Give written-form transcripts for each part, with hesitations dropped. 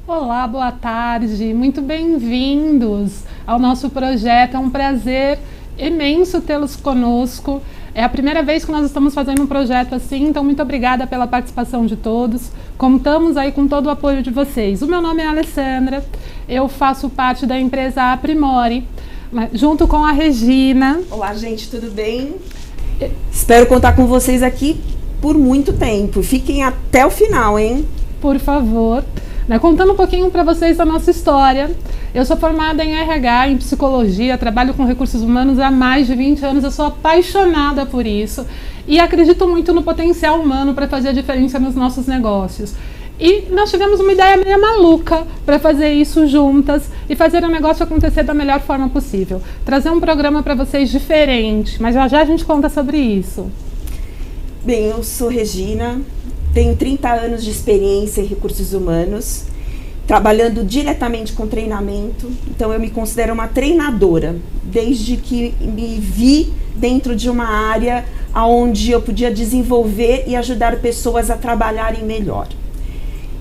Olá, boa tarde, muito bem-vindos ao nosso projeto. É um prazer imenso tê-los conosco. É a primeira vez que nós estamos fazendo um projeto assim, então muito obrigada pela participação de todos. Contamos aí com todo o apoio de vocês. O meu nome é Alessandra, eu faço parte da empresa Aprimore, junto com a Regina. Olá, gente, tudo bem? Espero contar com vocês aqui por muito tempo. Fiquem até o final, hein? Por favor. Contando um pouquinho para vocês da nossa história. Eu sou formada em RH, em psicologia, trabalho com recursos humanos há mais de 20 anos, eu sou apaixonada por isso e acredito muito no potencial humano para fazer a diferença nos nossos negócios. E nós tivemos uma ideia meio maluca para fazer isso juntas e fazer o negócio acontecer da melhor forma possível. Trazer um programa para vocês diferente, mas já já a gente conta sobre isso. Bem, eu sou Regina, tenho 30 anos de experiência em recursos humanos, trabalhando diretamente com treinamento, então eu me considero uma treinadora, desde que me vi dentro de uma área onde eu podia desenvolver e ajudar pessoas a trabalharem melhor.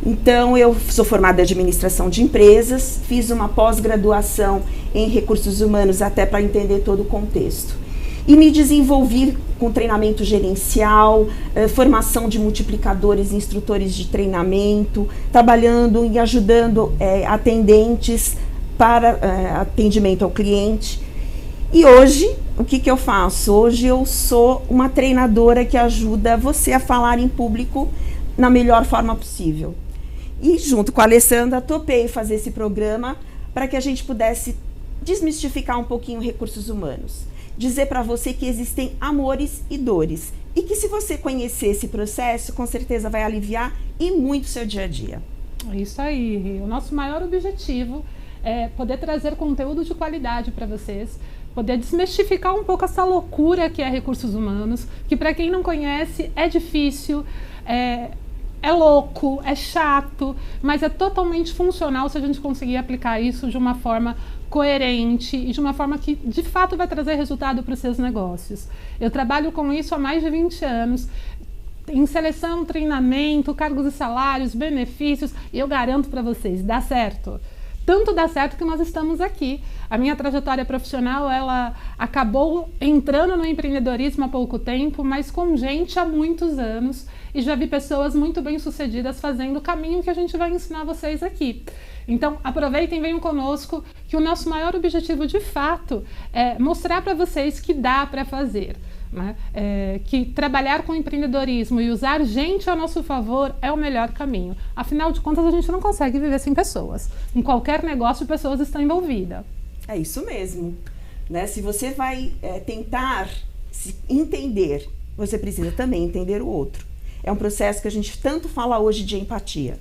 Então eu sou formada em administração de empresas, fiz uma pós-graduação em recursos humanos até para entender todo o contexto. E me desenvolvi com treinamento gerencial, formação de multiplicadores e instrutores de treinamento, trabalhando e ajudando atendentes para atendimento ao cliente. E hoje, o que eu faço? Hoje eu sou uma treinadora que ajuda você a falar em público na melhor forma possível. E junto com a Alessandra, topei fazer esse programa para que a gente pudesse desmistificar um pouquinho recursos humanos. Dizer para você que existem amores e dores e que se você conhecer esse processo, com certeza vai aliviar e muito o seu dia a dia. É isso aí. O nosso maior objetivo é poder trazer conteúdo de qualidade para vocês, poder desmistificar um pouco essa loucura que é recursos humanos, que para quem não conhece é difícil, é louco, é chato, mas é totalmente funcional se a gente conseguir aplicar isso de uma forma coerente e de uma forma que de fato vai trazer resultado para os seus negócios. Eu trabalho com isso há mais de 20 anos, em seleção, treinamento, cargos e salários, benefícios, e eu garanto para vocês, dá certo. Tanto dá certo que nós estamos aqui. A minha trajetória profissional, ela acabou entrando no empreendedorismo há pouco tempo, mas com gente há muitos anos, e já vi pessoas muito bem-sucedidas fazendo o caminho que a gente vai ensinar vocês aqui. Então, aproveitem, venham conosco, que o nosso maior objetivo, de fato, é mostrar para vocês que dá para fazer. Né? Que trabalhar com empreendedorismo e usar gente a nosso favor é o melhor caminho. Afinal de contas, a gente não consegue viver sem pessoas. Em qualquer negócio, pessoas estão envolvidas. É isso mesmo. Né? Se você vai tentar se entender, você precisa também entender o outro. É um processo que a gente tanto fala hoje de empatia.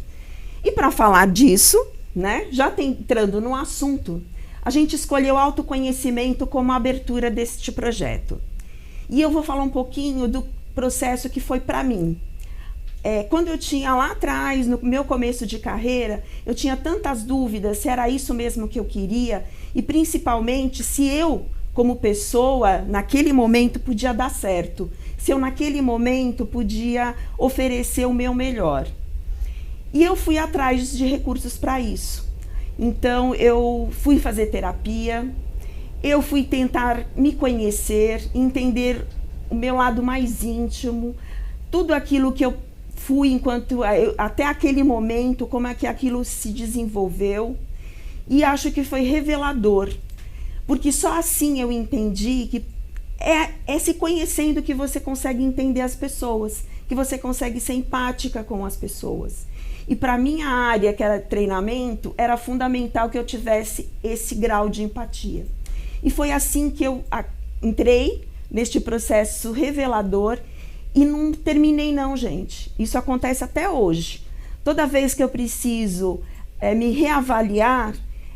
E para falar disso, né, já entrando no assunto, a gente escolheu autoconhecimento como a abertura deste projeto. E eu vou falar um pouquinho do processo que foi para mim. Quando eu tinha lá atrás, no meu começo de carreira, eu tinha tantas dúvidas se era isso mesmo que eu queria e principalmente se eu, como pessoa, naquele momento podia dar certo, se eu naquele momento podia oferecer o meu melhor. E eu fui atrás de recursos para isso. Então eu fui fazer terapia, eu fui tentar me conhecer, entender o meu lado mais íntimo, tudo aquilo que eu fui até aquele momento, como é que aquilo se desenvolveu. E acho que foi revelador, porque só assim eu entendi que é se conhecendo que você consegue entender as pessoas, que você consegue ser empática com as pessoas. E para minha área, que era treinamento, era fundamental que eu tivesse esse grau de empatia. E foi assim que eu entrei neste processo revelador e não terminei não, gente. Isso acontece até hoje. Toda vez que eu preciso me reavaliar,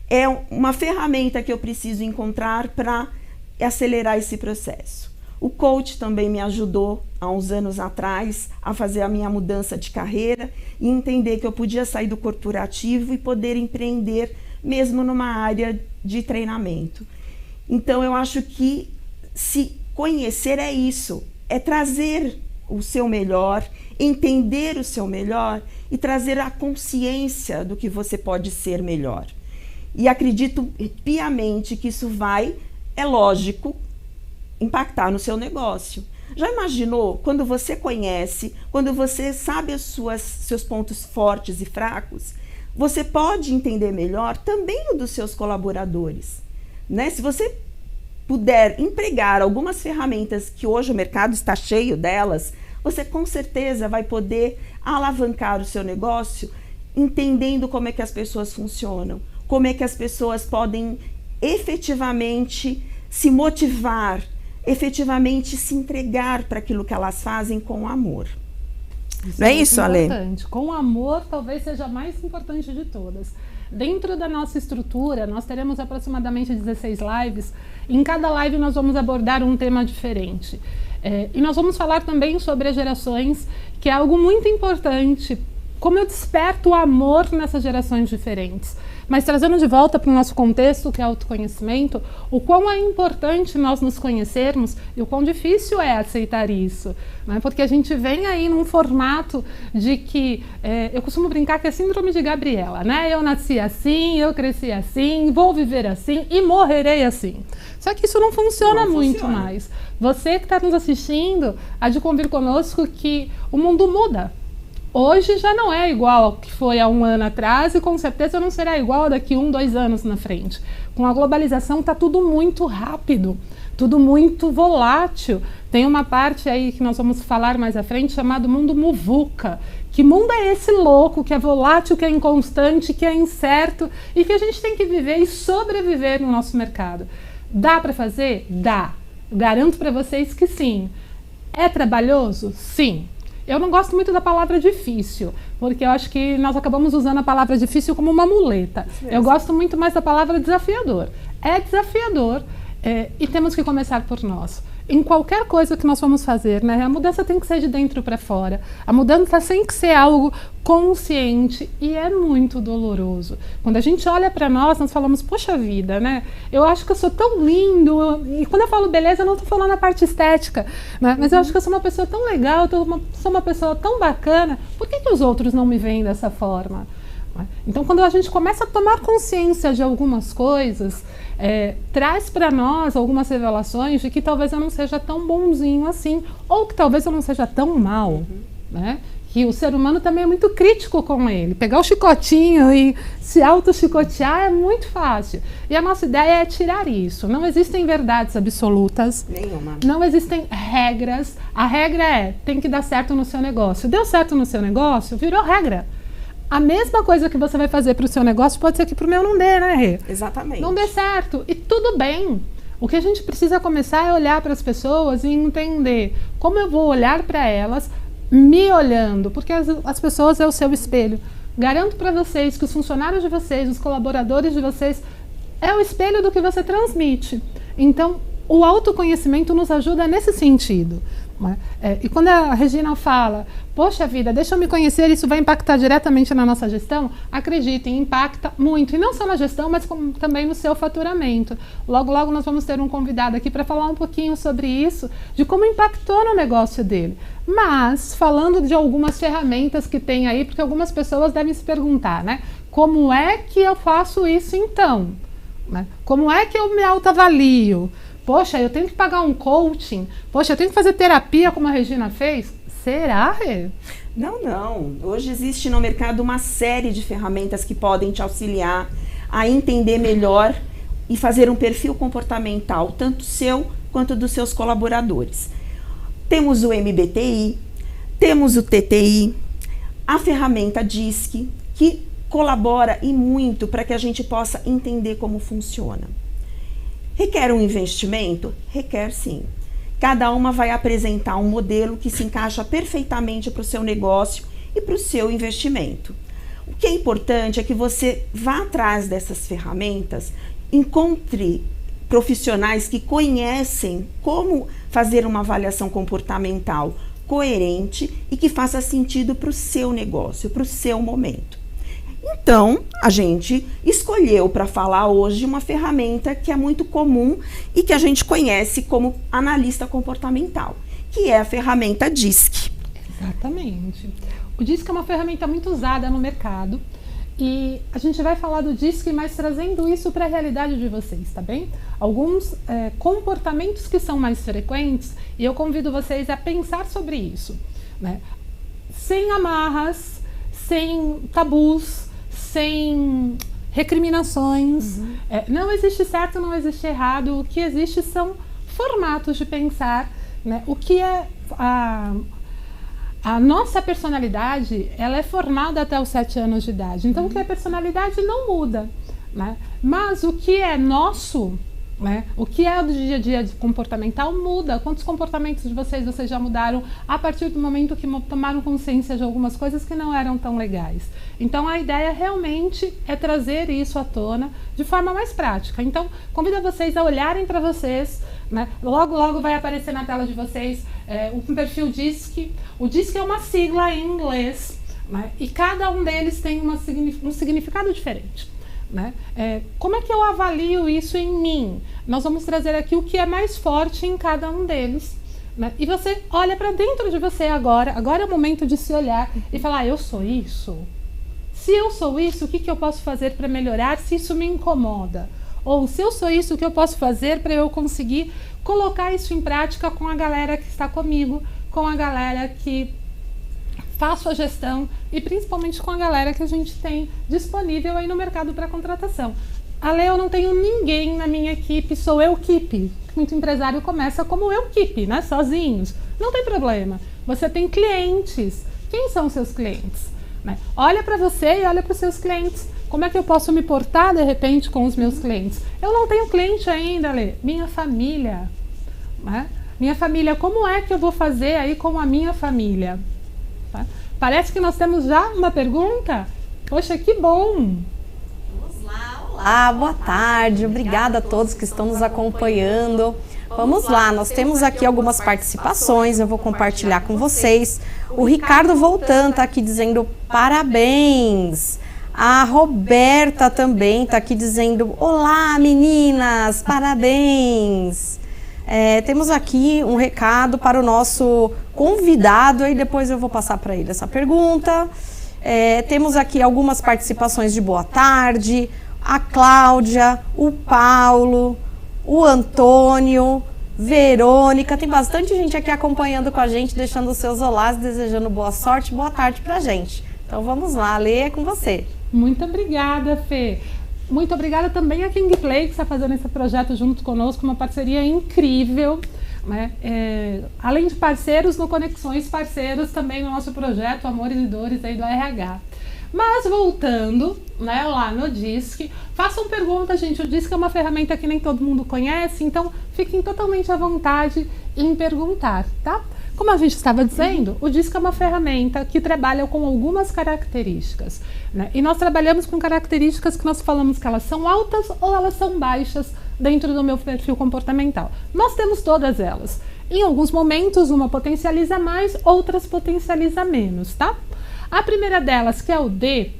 é uma ferramenta que eu preciso encontrar para acelerar esse processo. O coach também me ajudou há uns anos atrás a fazer a minha mudança de carreira e entender que eu podia sair do corporativo e poder empreender mesmo numa área de treinamento. Então eu acho que se conhecer é isso, é trazer o seu melhor, entender o seu melhor e trazer a consciência do que você pode ser melhor. E acredito piamente que isso vai, é lógico, impactar no seu negócio. Já imaginou quando você conhece, quando você sabe seus pontos fortes e fracos, você pode entender melhor também o dos seus colaboradores, né? Se você puder empregar algumas ferramentas que hoje o mercado está cheio delas, você com certeza vai poder alavancar o seu negócio entendendo como é que as pessoas funcionam, como é que as pessoas podem efetivamente se motivar, efetivamente se entregar para aquilo que elas fazem com amor. Não é isso, Ale? Com amor, talvez seja a mais importante de todas. Dentro da nossa estrutura, nós teremos aproximadamente 16 lives. Em cada live nós vamos abordar um tema diferente. E nós vamos falar também sobre as gerações, que é algo muito importante. Como eu desperto o amor nessas gerações diferentes. Mas trazendo de volta para o nosso contexto, que é autoconhecimento, o quão é importante nós nos conhecermos e o quão difícil é aceitar isso. Né? Porque a gente vem aí num formato de que, eu costumo brincar que é síndrome de Gabriela, né? Eu nasci assim, eu cresci assim, vou viver assim e morrerei assim. Só que isso não funciona muito mais. Você que está nos assistindo, há de convir conosco que o mundo muda. Hoje já não é igual ao que foi há um ano atrás e com certeza não será igual a daqui 1, 2 anos na frente. Com a globalização está tudo muito rápido, tudo muito volátil. Tem uma parte aí que nós vamos falar mais à frente chamado mundo muvuca. Que mundo é esse louco, que é volátil, que é inconstante, que é incerto e que a gente tem que viver e sobreviver no nosso mercado? Dá para fazer? Dá. Garanto para vocês que sim. É trabalhoso? Sim. Eu não gosto muito da palavra difícil, porque eu acho que nós acabamos usando a palavra difícil como uma muleta. Eu gosto muito mais da palavra desafiador. É desafiador e temos que começar por nós. Em qualquer coisa que nós vamos fazer, né? A mudança tem que ser de dentro para fora. A mudança tem que ser algo consciente e é muito doloroso. Quando a gente olha para nós falamos, poxa vida, né? Eu acho que eu sou tão lindo. E quando eu falo beleza, eu não estou falando a parte estética, né? Mas eu acho que eu sou uma pessoa tão legal, sou uma pessoa tão bacana. Por que os outros não me veem dessa forma? Então, quando a gente começa a tomar consciência de algumas coisas, traz para nós algumas revelações de que talvez eu não seja tão bonzinho assim, ou que talvez eu não seja tão mal, né? Que o ser humano também é muito crítico com ele. Pegar o chicotinho e se auto-chicotear é muito fácil. E a nossa ideia é tirar isso. Não existem verdades absolutas. Nenhuma. Não existem regras. A regra tem que dar certo no seu negócio. Deu certo no seu negócio, virou regra. A mesma coisa que você vai fazer para o seu negócio pode ser que para o meu não dê, né, Rê? Exatamente. Não dê certo. E tudo bem. O que a gente precisa começar é olhar para as pessoas e entender como eu vou olhar para elas me olhando, porque as pessoas é o seu espelho. Garanto para vocês que os funcionários de vocês, os colaboradores de vocês, é o espelho do que você transmite. Então, o autoconhecimento nos ajuda nesse sentido. E quando a Regina fala, poxa vida, deixa eu me conhecer, isso vai impactar diretamente na nossa gestão, acreditem, impacta muito, e não só na gestão, mas também no seu faturamento. Logo, logo nós vamos ter um convidado aqui para falar um pouquinho sobre isso, de como impactou no negócio dele. Mas, falando de algumas ferramentas que tem aí, porque algumas pessoas devem se perguntar, né? Como é que eu faço isso então? Como é que eu me autoavalio? Poxa, eu tenho que pagar um coaching? Poxa, eu tenho que fazer terapia como a Regina fez? Será, Rê? Não. Hoje existe no mercado uma série de ferramentas que podem te auxiliar a entender melhor e fazer um perfil comportamental, tanto seu quanto dos seus colaboradores. Temos o MBTI, temos o TTI, a ferramenta DISC, que colabora e muito para que a gente possa entender como funciona. Requer um investimento? Requer sim. Cada uma vai apresentar um modelo que se encaixa perfeitamente para o seu negócio e para o seu investimento. O que é importante é que você vá atrás dessas ferramentas, encontre profissionais que conhecem como fazer uma avaliação comportamental coerente e que faça sentido para o seu negócio, para o seu momento. Então, a gente escolheu para falar hoje uma ferramenta que é muito comum e que a gente conhece como analista comportamental, que é a ferramenta DISC. Exatamente. O DISC é uma ferramenta muito usada no mercado e a gente vai falar do DISC, mas trazendo isso para a realidade de vocês, tá bem? Alguns comportamentos que são mais frequentes e eu convido vocês a pensar sobre isso, né? Sem amarras, sem tabus, sem recriminações. Não existe certo, não existe errado. O que existe são formatos de pensar, né? O que é a nossa personalidade, ela é formada até os 7 anos de idade. Então, o que é personalidade não muda, né? Mas o que é nosso, né? O que é do dia a dia comportamental muda. Quantos comportamentos de vocês já mudaram a partir do momento que tomaram consciência de algumas coisas que não eram tão legais? Então a ideia realmente é trazer isso à tona de forma mais prática. Então convido vocês a olharem para vocês, né? Logo vai aparecer na tela de vocês um perfil DISC. O DISC é uma sigla em inglês, né? E cada um deles tem um significado diferente. Né? Como é que eu avalio isso em mim? Nós vamos trazer aqui o que é mais forte em cada um deles, né? E você olha para dentro de você agora é o momento de se olhar e falar, eu sou isso? Se eu sou isso, o que eu posso fazer para melhorar se isso me incomoda? Ou se eu sou isso, o que eu posso fazer para eu conseguir colocar isso em prática com a galera que está comigo, com a galera que faço a gestão e principalmente com a galera que a gente tem disponível aí no mercado para contratação. Ale, eu não tenho ninguém na minha equipe, sou eu-equipe. Muito empresário começa como eu-equipe, né? Sozinhos. Não tem problema. Você tem clientes. Quem são seus clientes? Né? Olha para você e olha para os seus clientes. Como é que eu posso me portar de repente com os meus clientes? Eu não tenho cliente ainda, Ale. Minha família. Né? Minha família, como é que eu vou fazer aí com a minha família? Tá? Parece que nós temos já uma pergunta. Poxa, que bom! Vamos lá, olá, boa tarde. Obrigada a todos que estão nos acompanhando. Vamos lá, nós temos aqui algumas participações, eu vou compartilhar com vocês. O Ricardo Voltan está aqui dizendo parabéns. A Roberta também está aqui dizendo olá meninas, parabéns. Temos aqui um recado para o nosso convidado e depois eu vou passar para ele essa pergunta. Temos aqui algumas participações de boa tarde, a Cláudia, o Paulo, o Antônio, Verônica, tem bastante gente aqui acompanhando com a gente, deixando os seus olás, desejando boa sorte, boa tarde pra gente. Então vamos lá, Lê, é com você. Muito obrigada, Fê. Muito obrigada também a KingPlay, que está fazendo esse projeto junto conosco, uma parceria incrível, né? Além de parceiros no Conexões, parceiros também no nosso projeto Amores e Dores aí do RH. Mas voltando, né, lá no DISC, façam perguntas, gente. O DISC é uma ferramenta que nem todo mundo conhece, então fiquem totalmente à vontade em perguntar, tá? Como a gente estava dizendo, o DISC é uma ferramenta que trabalha com algumas características, né? E nós trabalhamos com características que nós falamos que elas são altas ou elas são baixas dentro do meu perfil comportamental. Nós temos todas elas. Em alguns momentos, uma potencializa mais, outras potencializa menos, tá? A primeira delas, que é o D,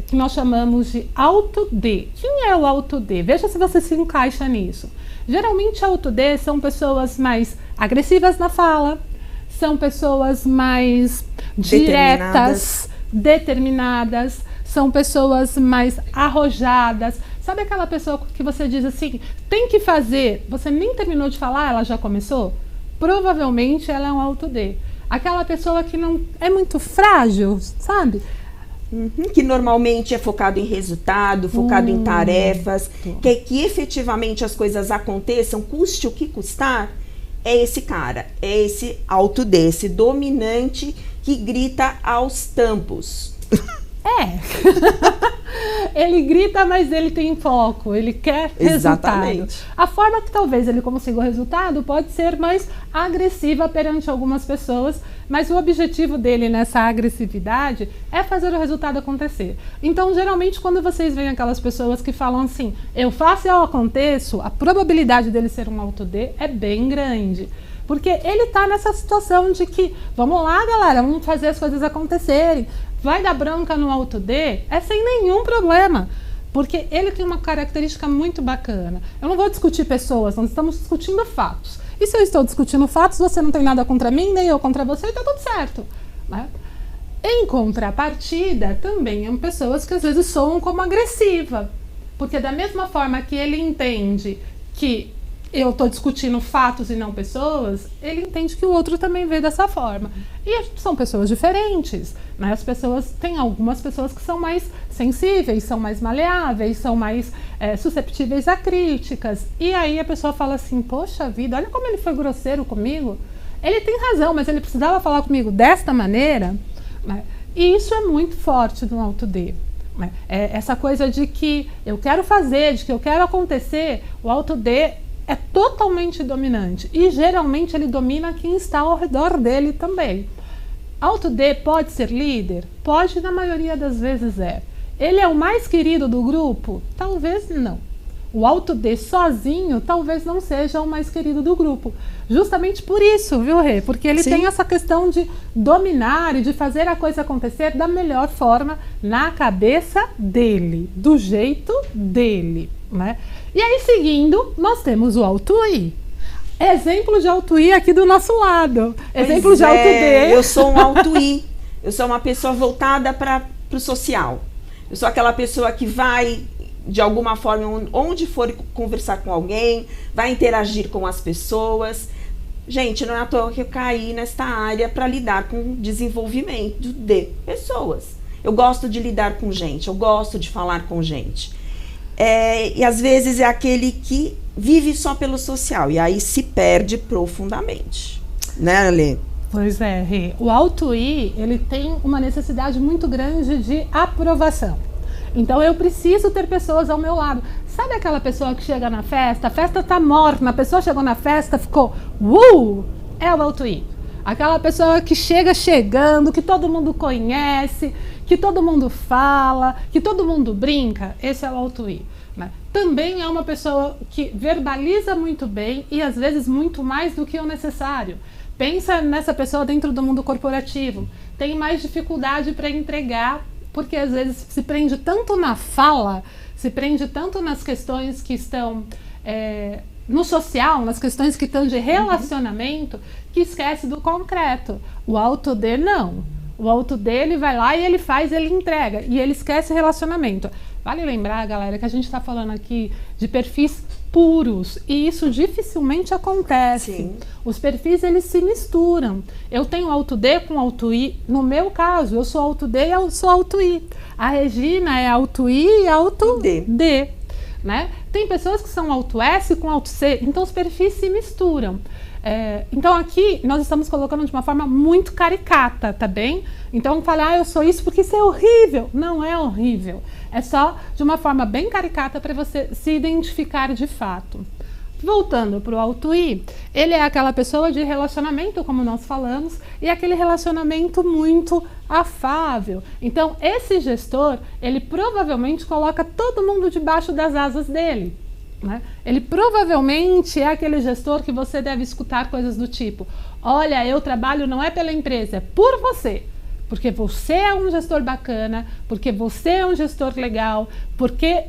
que nós chamamos de alto D. Quem é o alto D? Veja se você se encaixa nisso. Geralmente, alto D são pessoas mais agressivas na fala, são pessoas mais diretas, determinadas, são pessoas mais arrojadas. Sabe aquela pessoa que você diz assim, tem que fazer, você nem terminou de falar, ela já começou? Provavelmente ela é um alto D. Aquela pessoa que não é muito frágil, sabe? Que normalmente é focado em resultado, focado em tarefas, que efetivamente as coisas aconteçam, custe o que custar. É esse cara, é esse alto D, esse dominante que grita aos tampos. Ele grita, mas ele tem foco, ele quer resultado. A forma que talvez ele consiga o resultado pode ser mais agressiva perante algumas pessoas, mas o objetivo dele nessa agressividade é fazer o resultado acontecer. Então, geralmente, quando vocês veem aquelas pessoas que falam assim, eu faço e eu aconteço, a probabilidade dele ser um alto D é bem grande. Porque ele está nessa situação de que, vamos lá, galera, vamos fazer as coisas acontecerem. Vai dar bronca no alto D? É sem nenhum problema. Porque ele tem uma característica muito bacana. Eu não vou discutir pessoas, nós estamos discutindo fatos. E se eu estou discutindo fatos, você não tem nada contra mim, nem eu contra você, está tudo certo. né? Em contrapartida, também são pessoas que às vezes soam como agressiva, porque da mesma forma que ele entende que eu estou discutindo fatos e não pessoas, ele entende que o outro também vê dessa forma. E são pessoas diferentes, né? Tem algumas pessoas que são mais sensíveis, são mais maleáveis, são mais susceptíveis a críticas. E aí a pessoa fala assim, poxa vida, olha como ele foi grosseiro comigo. Ele tem razão, mas ele precisava falar comigo desta maneira, né? E isso é muito forte no Alto D. Né? Essa coisa de que eu quero fazer, de que eu quero acontecer, o Alto D é totalmente dominante e geralmente ele domina quem está ao redor dele também. Alto D pode ser líder? Pode, na maioria das vezes é. Ele é o mais querido do grupo? Talvez não. O Alto D sozinho talvez não seja o mais querido do grupo. Justamente por isso, viu, Rê? Porque ele tem essa questão de dominar e de fazer a coisa acontecer da melhor forma na cabeça dele, do jeito dele, né? E aí, seguindo, nós temos o Alto I. Exemplo de Alto I aqui do nosso lado. Exemplo de Alto D. Eu sou um Alto I. Eu sou uma pessoa voltada para o social. Eu sou aquela pessoa que vai, de alguma forma, onde for conversar com alguém, vai interagir com as pessoas. Gente, não é à toa que eu caí nesta área para lidar com desenvolvimento de pessoas. Eu gosto de lidar com gente, eu gosto de falar com gente. E às vezes é aquele que vive só pelo social e aí se perde profundamente, né, Alê? Pois é, Rê. O Alto I, ele tem uma necessidade muito grande de aprovação. Então eu preciso ter pessoas ao meu lado. Sabe aquela pessoa que chega na festa, a festa tá morna, a pessoa chegou na festa, ficou é o Alto I. Aquela pessoa que chegando, que todo mundo conhece, que todo mundo fala, que todo mundo brinca, esse é o Alto I, né? Também é uma pessoa que verbaliza muito bem e às vezes muito mais do que o necessário. Pensa nessa pessoa dentro do mundo corporativo, tem mais dificuldade para entregar, porque às vezes se prende tanto na fala, se prende tanto nas questões que estão no social, nas questões que estão de relacionamento, que esquece do concreto. O Alto D não. O Alto D, ele vai lá e ele faz, ele entrega. E ele esquece relacionamento. Vale lembrar, galera, que a gente está falando aqui de perfis puros. E isso dificilmente acontece. Sim. Os perfis, eles se misturam. Eu tenho Alto D com Alto I. No meu caso, eu sou Alto D e eu sou Alto I. A Regina é Alto I e Alto D. Né? Tem pessoas que são Alto S com Alto C. Então, os perfis se misturam. Então aqui nós estamos colocando de uma forma muito caricata, tá bem? Então falar eu sou isso porque isso é horrível. Não é horrível. É só de uma forma bem caricata para você se identificar de fato. Voltando para o Alto I, ele é aquela pessoa de relacionamento, como nós falamos, e aquele relacionamento muito afável. Então esse gestor, ele provavelmente coloca todo mundo debaixo das asas dele. Né? Ele provavelmente é aquele gestor que você deve escutar coisas do tipo: olha, eu trabalho não é pela empresa, é por você. Porque você é um gestor bacana, porque você é um gestor legal, porque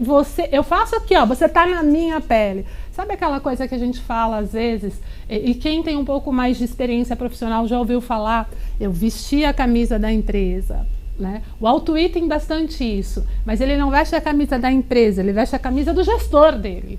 eu faço aqui, ó, você tá na minha pele. Sabe aquela coisa que a gente fala às vezes, e quem tem um pouco mais de experiência profissional já ouviu falar, eu vesti a camisa da empresa. Né? O Alto I tem bastante isso, mas ele não veste a camisa da empresa, ele veste a camisa do gestor dele,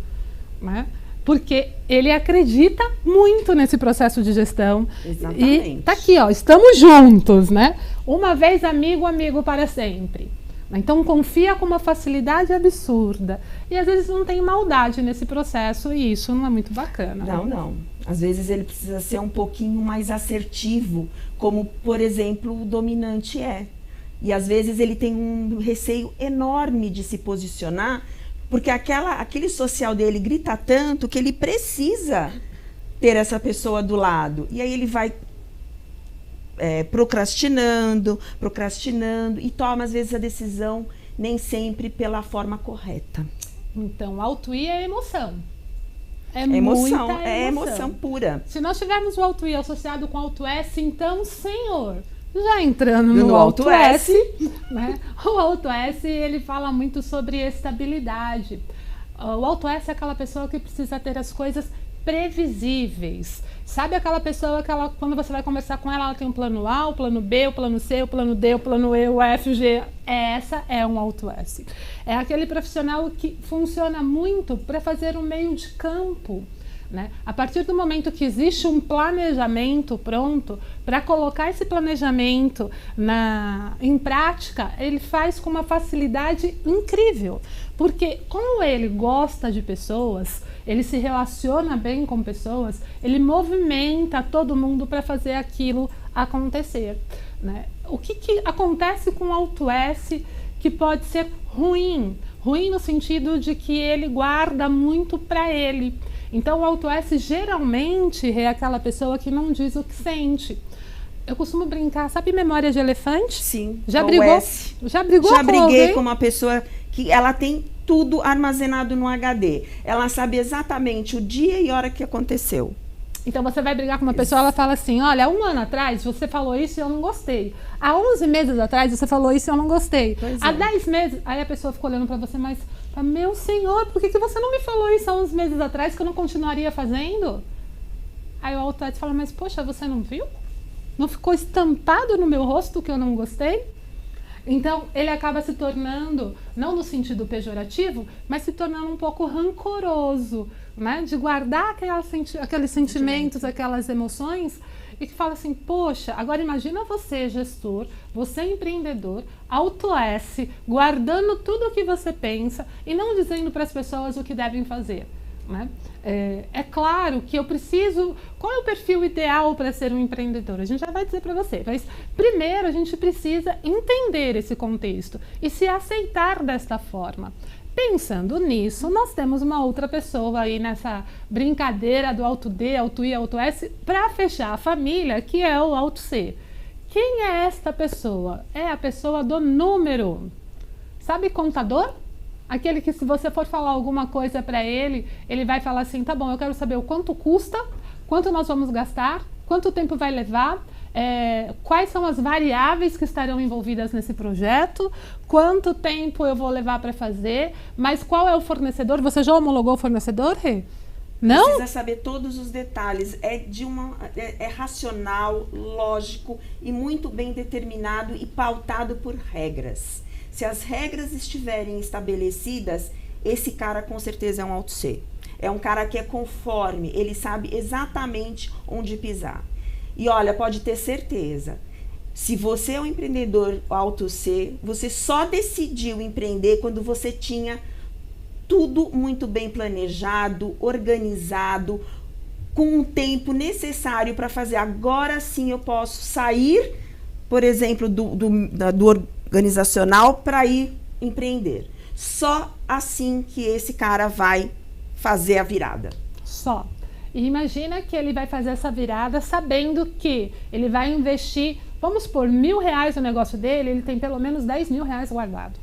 né? Porque ele acredita muito nesse processo de gestão. Exatamente. E tá aqui, ó, estamos juntos, né? Uma vez amigo, amigo para sempre. Então confia com uma facilidade absurda. E às vezes não tem maldade nesse processo e isso não é muito bacana. Não. Às vezes ele precisa ser um pouquinho mais assertivo, como, por exemplo, o dominante é. E às vezes ele tem um receio enorme de se posicionar, porque aquele social dele grita tanto que ele precisa ter essa pessoa do lado. E aí ele vai procrastinando, e toma às vezes a decisão nem sempre pela forma correta. Então, Alto I é emoção. É emoção pura. Se nós tivermos o Alto I associado com Alto S, então, senhor... Já entrando no Alto S, né? O Alto S, ele fala muito sobre estabilidade. O Alto S é aquela pessoa que precisa ter as coisas previsíveis. Sabe aquela pessoa que quando você vai conversar com ela tem um plano A, o plano B, o plano C, o plano D, o plano E, o F, o G. Essa é um alto S. É aquele profissional que funciona muito para fazer um meio de campo. Né? A partir do momento que existe um planejamento pronto, para colocar esse planejamento em prática, ele faz com uma facilidade incrível. Porque como ele gosta de pessoas, ele se relaciona bem com pessoas, ele movimenta todo mundo para fazer aquilo acontecer. Né? O que acontece com o alto S que pode ser ruim? Ruim no sentido de que ele guarda muito para ele. Então, o alto S geralmente é aquela pessoa que não diz o que sente. Eu costumo brincar, sabe memória de elefante? Sim. Já brigou? Já brigou com alguém? Já briguei com uma pessoa que ela tem tudo armazenado no HD. Ela sabe exatamente o dia e hora que aconteceu. Então, você vai brigar com uma pessoa, ela fala assim, olha, 1 ano atrás você falou isso e eu não gostei. Há 11 meses atrás você falou isso e eu não gostei. Há 10 meses, aí a pessoa fica olhando para você, mas, meu senhor, por que você não me falou isso há 11 meses atrás que eu não continuaria fazendo? Aí o alto S fala, mas poxa, você não viu? Não ficou estampado no meu rosto que eu não gostei? Então, ele acaba se tornando, não no sentido pejorativo, mas se tornando um pouco rancoroso, né? De guardar aqueles sentimentos, aquelas emoções, e que fala assim, poxa, agora imagina você, gestor, você empreendedor, alto S, guardando tudo o que você pensa e não dizendo para as pessoas o que devem fazer. Né? É claro que eu preciso... Qual é o perfil ideal para ser um empreendedor? A gente já vai dizer para você, mas primeiro a gente precisa entender esse contexto e se aceitar desta forma. Pensando nisso, nós temos uma outra pessoa aí nessa brincadeira do alto D, alto I, alto S, para fechar a família, que é o alto C. Quem é esta pessoa? É a pessoa do número. Sabe contador? Aquele que se você for falar alguma coisa para ele, ele vai falar assim, tá bom, eu quero saber o quanto custa, quanto nós vamos gastar, quanto tempo vai levar, quais são as variáveis que estarão envolvidas nesse projeto, quanto tempo eu vou levar para fazer, mas qual é o fornecedor? Você já homologou o fornecedor, Rê? Não? Precisa saber todos os detalhes. É racional, lógico e muito bem determinado e pautado por regras. Se as regras estiverem estabelecidas, esse cara com certeza é um alto C. É um cara que é conforme, ele sabe exatamente onde pisar. E olha, pode ter certeza, se você é um empreendedor alto C, você só decidiu empreender quando você tinha tudo muito bem planejado, organizado, com o tempo necessário para fazer. Agora sim eu posso sair, por exemplo, do organizacional para ir empreender. Só assim que esse cara vai fazer a virada. Só. E imagina que ele vai fazer essa virada sabendo que ele vai investir, vamos pôr R$1.000 no negócio dele, ele tem pelo menos R$10.000 guardado.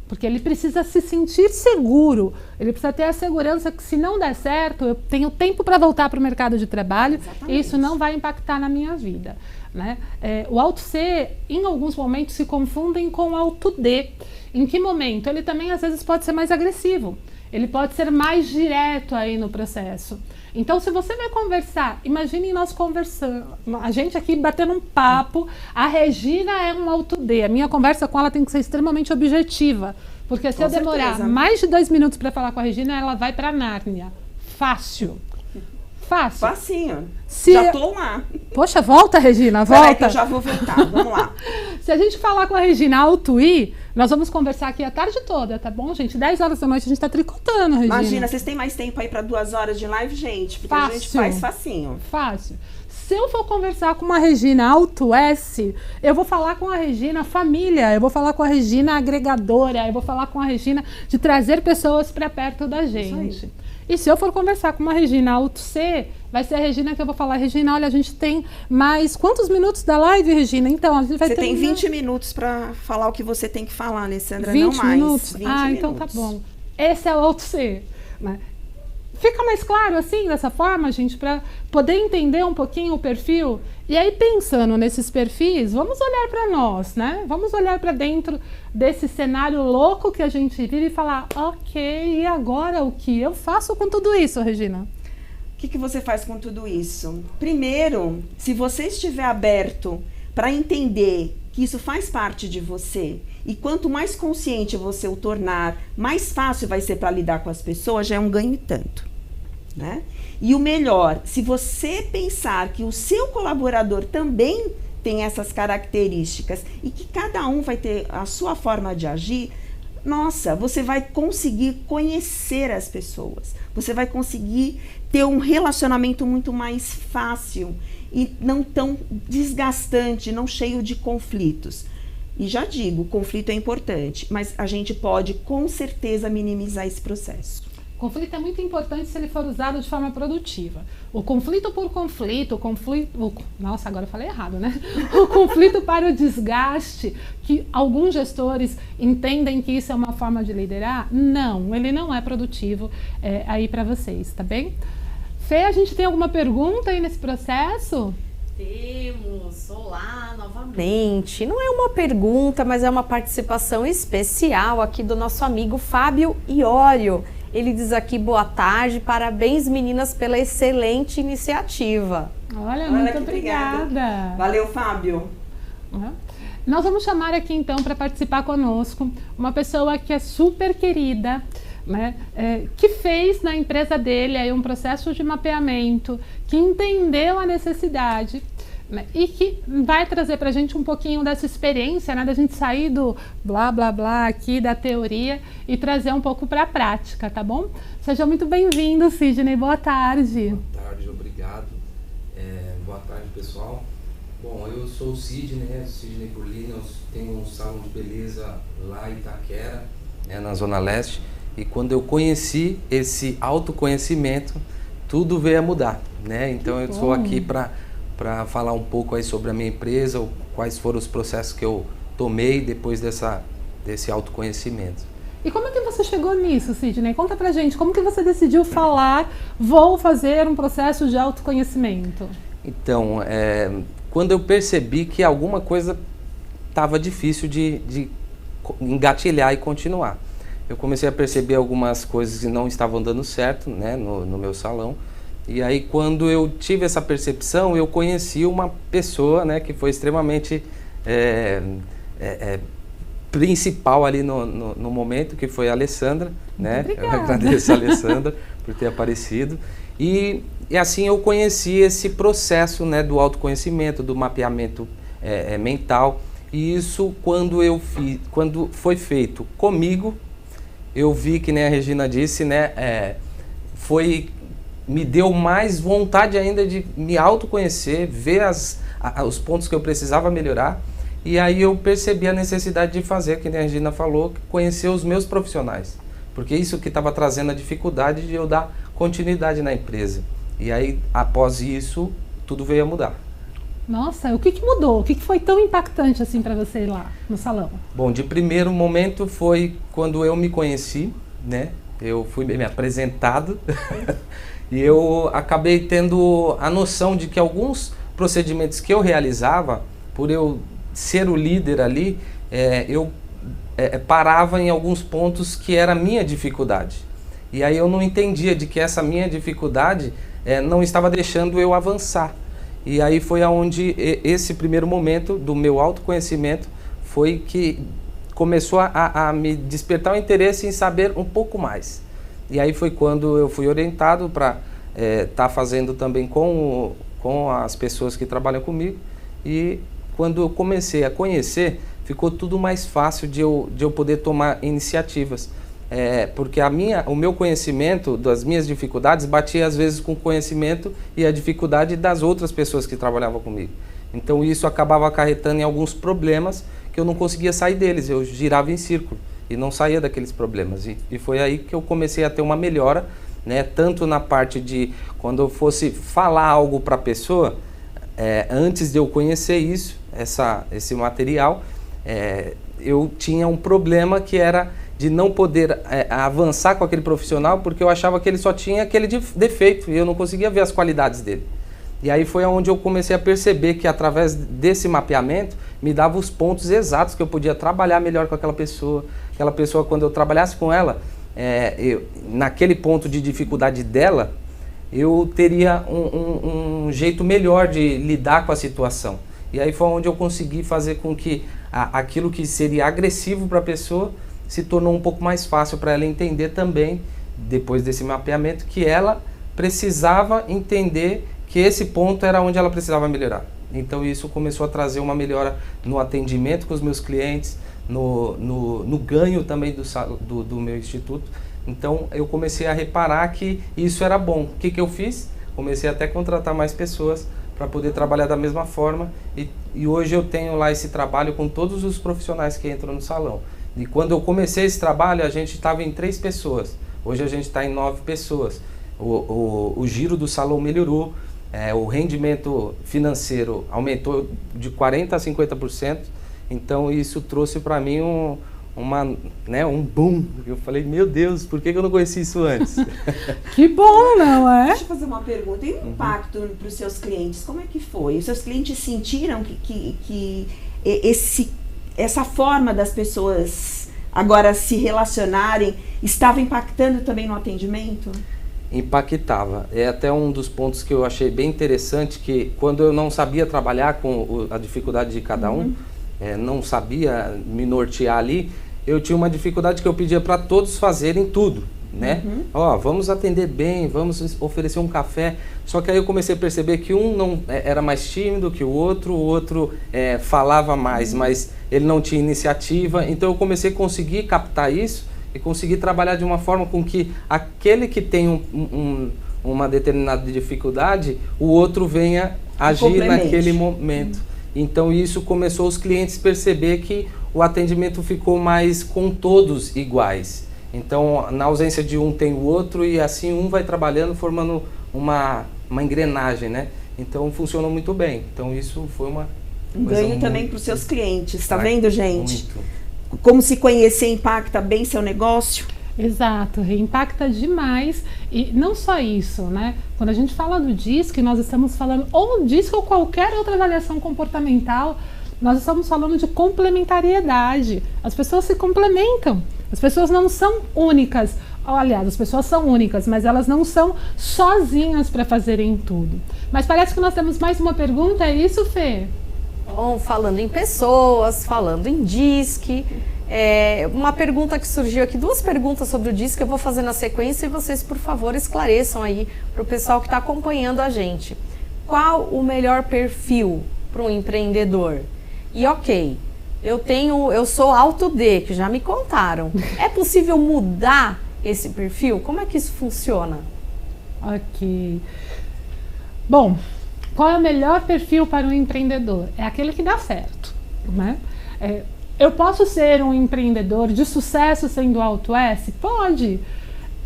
Porque ele precisa se sentir seguro, ele precisa ter a segurança que se não der certo, eu tenho tempo para voltar para o mercado de trabalho. Exatamente. E isso não vai impactar na minha vida. Né? O alto C, em alguns momentos, se confundem com o alto D. Em que momento? Ele também, às vezes, pode ser mais agressivo. Ele pode ser mais direto aí no processo. Então, se você vai conversar, imagine nós conversando, a gente aqui batendo um papo, a Regina é um alto D. A minha conversa com ela tem que ser extremamente objetiva. Porque se eu demorar mais de 2 minutos para falar com a Regina, ela vai para Nárnia. Fácil. Fácil. Facinho. Já tô lá. Poxa, volta, Regina, volta. Peraí que eu já vou voltar, vamos lá. Se a gente falar com a Regina alto I, nós vamos conversar aqui a tarde toda, tá bom, gente? 10 horas da noite a gente tá tricotando, Regina. Imagina, vocês têm mais tempo aí para 2 horas de live, gente? Porque fácil. A gente faz facinho. Fácil. Se eu for conversar com uma Regina alto S, eu vou falar com a Regina família, eu vou falar com a Regina agregadora, eu vou falar com a Regina de trazer pessoas para perto da gente. E se eu for conversar com uma Regina alto C, vai ser a Regina que eu vou falar, Regina, olha, a gente tem mais quantos minutos da live, Regina? Então, a gente vai ter... Você tem 20 minutos para falar o que você tem que falar, Alessandra, 20 não mais. Minutos? 20 minutos. Então tá bom. Esse é o alto C, né? Fica mais claro assim, dessa forma, gente, para poder entender um pouquinho o perfil. E aí, pensando nesses perfis, vamos olhar para nós, né? Vamos olhar para dentro desse cenário louco que a gente vive e falar, ok, e agora o que eu faço com tudo isso, Regina? O que você faz com tudo isso? Primeiro, se você estiver aberto para entender que isso faz parte de você, e quanto mais consciente você o tornar, mais fácil vai ser para lidar com as pessoas, já é um ganho e tanto, né? E o melhor, se você pensar que o seu colaborador também tem essas características e que cada um vai ter a sua forma de agir, nossa, você vai conseguir conhecer as pessoas, você vai conseguir ter um relacionamento muito mais fácil e não tão desgastante, não cheio de conflitos. E já digo, o conflito é importante, mas a gente pode com certeza minimizar esse processo. O conflito é muito importante se ele for usado de forma produtiva. O conflito por conflito, nossa, agora eu falei errado, né? O conflito para o desgaste, que alguns gestores entendem que isso é uma forma de liderar, não, ele não é produtivo aí para vocês, tá bem? Fê, a gente tem alguma pergunta aí nesse processo? Temos, olá novamente. Não é uma pergunta, mas é uma participação especial aqui do nosso amigo Fábio Iório. Ele diz aqui, boa tarde, parabéns meninas pela excelente iniciativa. Olha muito obrigada. Valeu, Fábio. Nós vamos chamar aqui então para participar conosco uma pessoa que é super querida, né, que fez na empresa dele aí um processo de mapeamento, que entendeu a necessidade, né, e que vai trazer para a gente um pouquinho dessa experiência, né, da gente sair do blá blá blá aqui da teoria e trazer um pouco para a prática, tá bom? Seja muito bem-vindo, Sidney, boa tarde. Boa tarde, obrigado. Boa tarde, pessoal. Bom, eu sou o Sidney, Sidney Burlini, eu tenho um salão de beleza lá em Itaquera, na Zona Leste, e quando eu conheci esse autoconhecimento, tudo veio a mudar, né? Então eu estou aqui para falar um pouco aí sobre a minha empresa, quais foram os processos que eu tomei depois desse autoconhecimento. E como é que você chegou nisso, Sidney? Conta pra gente, como que você decidiu falar, vou fazer um processo de autoconhecimento? Então, quando eu percebi que alguma coisa estava difícil de engatilhar e continuar. Eu comecei a perceber algumas coisas que não estavam dando certo, né, no meu salão. E aí, quando eu tive essa percepção, eu conheci uma pessoa, né, que foi extremamente principal ali no momento, que foi a Alessandra, né? Eu agradeço a Alessandra por ter aparecido. E assim eu conheci esse processo, né, do autoconhecimento, do mapeamento mental. E isso, quando foi feito comigo, eu vi, que nem a Regina disse, né, me deu mais vontade ainda de me autoconhecer, ver os pontos que eu precisava melhorar. E aí eu percebi a necessidade de fazer, que nem a Regina falou, conhecer os meus profissionais. Porque isso que estava trazendo a dificuldade de eu dar continuidade na empresa. E aí, após isso, tudo veio a mudar. Nossa, o que mudou? O que foi tão impactante assim para você lá no salão? Bom, de primeiro momento foi quando eu me conheci, né? Eu fui me apresentado e eu acabei tendo a noção de que alguns procedimentos que eu realizava, por eu ser o líder ali, eu parava em alguns pontos que era a minha dificuldade. E aí eu não entendia de que essa minha dificuldade não estava deixando eu avançar. E aí foi aonde esse primeiro momento do meu autoconhecimento foi que começou a me despertar o interesse em saber um pouco mais. E aí foi quando eu fui orientado para estar fazendo também com as pessoas que trabalham comigo. E quando eu comecei a conhecer, ficou tudo mais fácil de eu poder tomar iniciativas. Porque o meu conhecimento das minhas dificuldades batia às vezes com o conhecimento e a dificuldade das outras pessoas que trabalhavam comigo. Então isso acabava acarretando em alguns problemas que eu não conseguia sair deles, eu girava em círculo e não saía daqueles problemas. E foi aí que eu comecei a ter uma melhora, né, tanto na parte de quando eu fosse falar algo para a pessoa, antes de eu conhecer esse material, eu tinha um problema que era de não poder avançar com aquele profissional, porque eu achava que ele só tinha aquele defeito e eu não conseguia ver as qualidades dele. E aí foi onde eu comecei a perceber que através desse mapeamento me dava os pontos exatos que eu podia trabalhar melhor com aquela pessoa. Aquela pessoa, quando eu trabalhasse com ela, naquele ponto de dificuldade dela, eu teria um jeito melhor de lidar com a situação. E aí foi onde eu consegui fazer com que aquilo que seria agressivo para a pessoa se tornou um pouco mais fácil para ela entender também, depois desse mapeamento, que ela precisava entender que esse ponto era onde ela precisava melhorar. Então isso começou a trazer uma melhora no atendimento com os meus clientes, no ganho também do meu instituto. Então eu comecei a reparar que isso era bom. O que eu fiz? Comecei até a contratar mais pessoas para poder trabalhar da mesma forma e hoje eu tenho lá esse trabalho com todos os profissionais que entram no salão. E quando eu comecei esse trabalho, a gente estava em 3 pessoas. Hoje a gente está em 9 pessoas. O giro do salão melhorou, o rendimento financeiro aumentou de 40% a 50%. Então isso trouxe para mim um boom. Eu falei, meu Deus, por que eu não conheci isso antes? Que bom, não é? Deixa eu fazer uma pergunta. E o impacto para os seus clientes? Como é que foi? Os seus clientes sentiram que essa forma das pessoas agora se relacionarem estava impactando também no atendimento? Impactava. É até um dos pontos que eu achei bem interessante, que quando eu não sabia trabalhar com a dificuldade de cada um, não sabia me nortear ali, eu tinha uma dificuldade que eu pedia para todos fazerem tudo, né? Vamos atender bem, vamos oferecer um café. Só que aí eu comecei a perceber que um não era mais tímido que o outro falava mais, mas ele não tinha iniciativa. Então eu comecei a conseguir captar isso e conseguir trabalhar de uma forma com que aquele que tem uma determinada dificuldade, o outro venha agir naquele momento. Então isso começou os clientes a perceber que o atendimento ficou mais com todos iguais. Então na ausência de um tem o outro e assim um vai trabalhando, formando uma engrenagem, né? Então funcionou muito bem. Então isso foi um ganho também para os seus clientes, tá vendo, gente? Muito. Como se conhecer impacta bem seu negócio? Exato, impacta demais. E não só isso, né? Quando a gente fala do DISC, nós estamos falando, ou DISC ou qualquer outra avaliação comportamental, nós estamos falando de complementariedade. As pessoas se complementam. As pessoas não são únicas. Aliás, as pessoas são únicas, mas elas não são sozinhas para fazerem tudo. Mas parece que nós temos mais uma pergunta, é isso, Fê? Bom, falando em pessoas, falando em DISC, uma pergunta que surgiu aqui, 2 perguntas sobre o DISC, eu vou fazer na sequência e vocês, por favor, esclareçam aí para o pessoal que está acompanhando a gente. Qual o melhor perfil para um empreendedor? E eu sou alto D, que já me contaram. É possível mudar esse perfil? Como é que isso funciona? Ok. Bom, qual é o melhor perfil para um empreendedor? É aquele que dá certo, né? Eu posso ser um empreendedor de sucesso sendo alto S? Pode.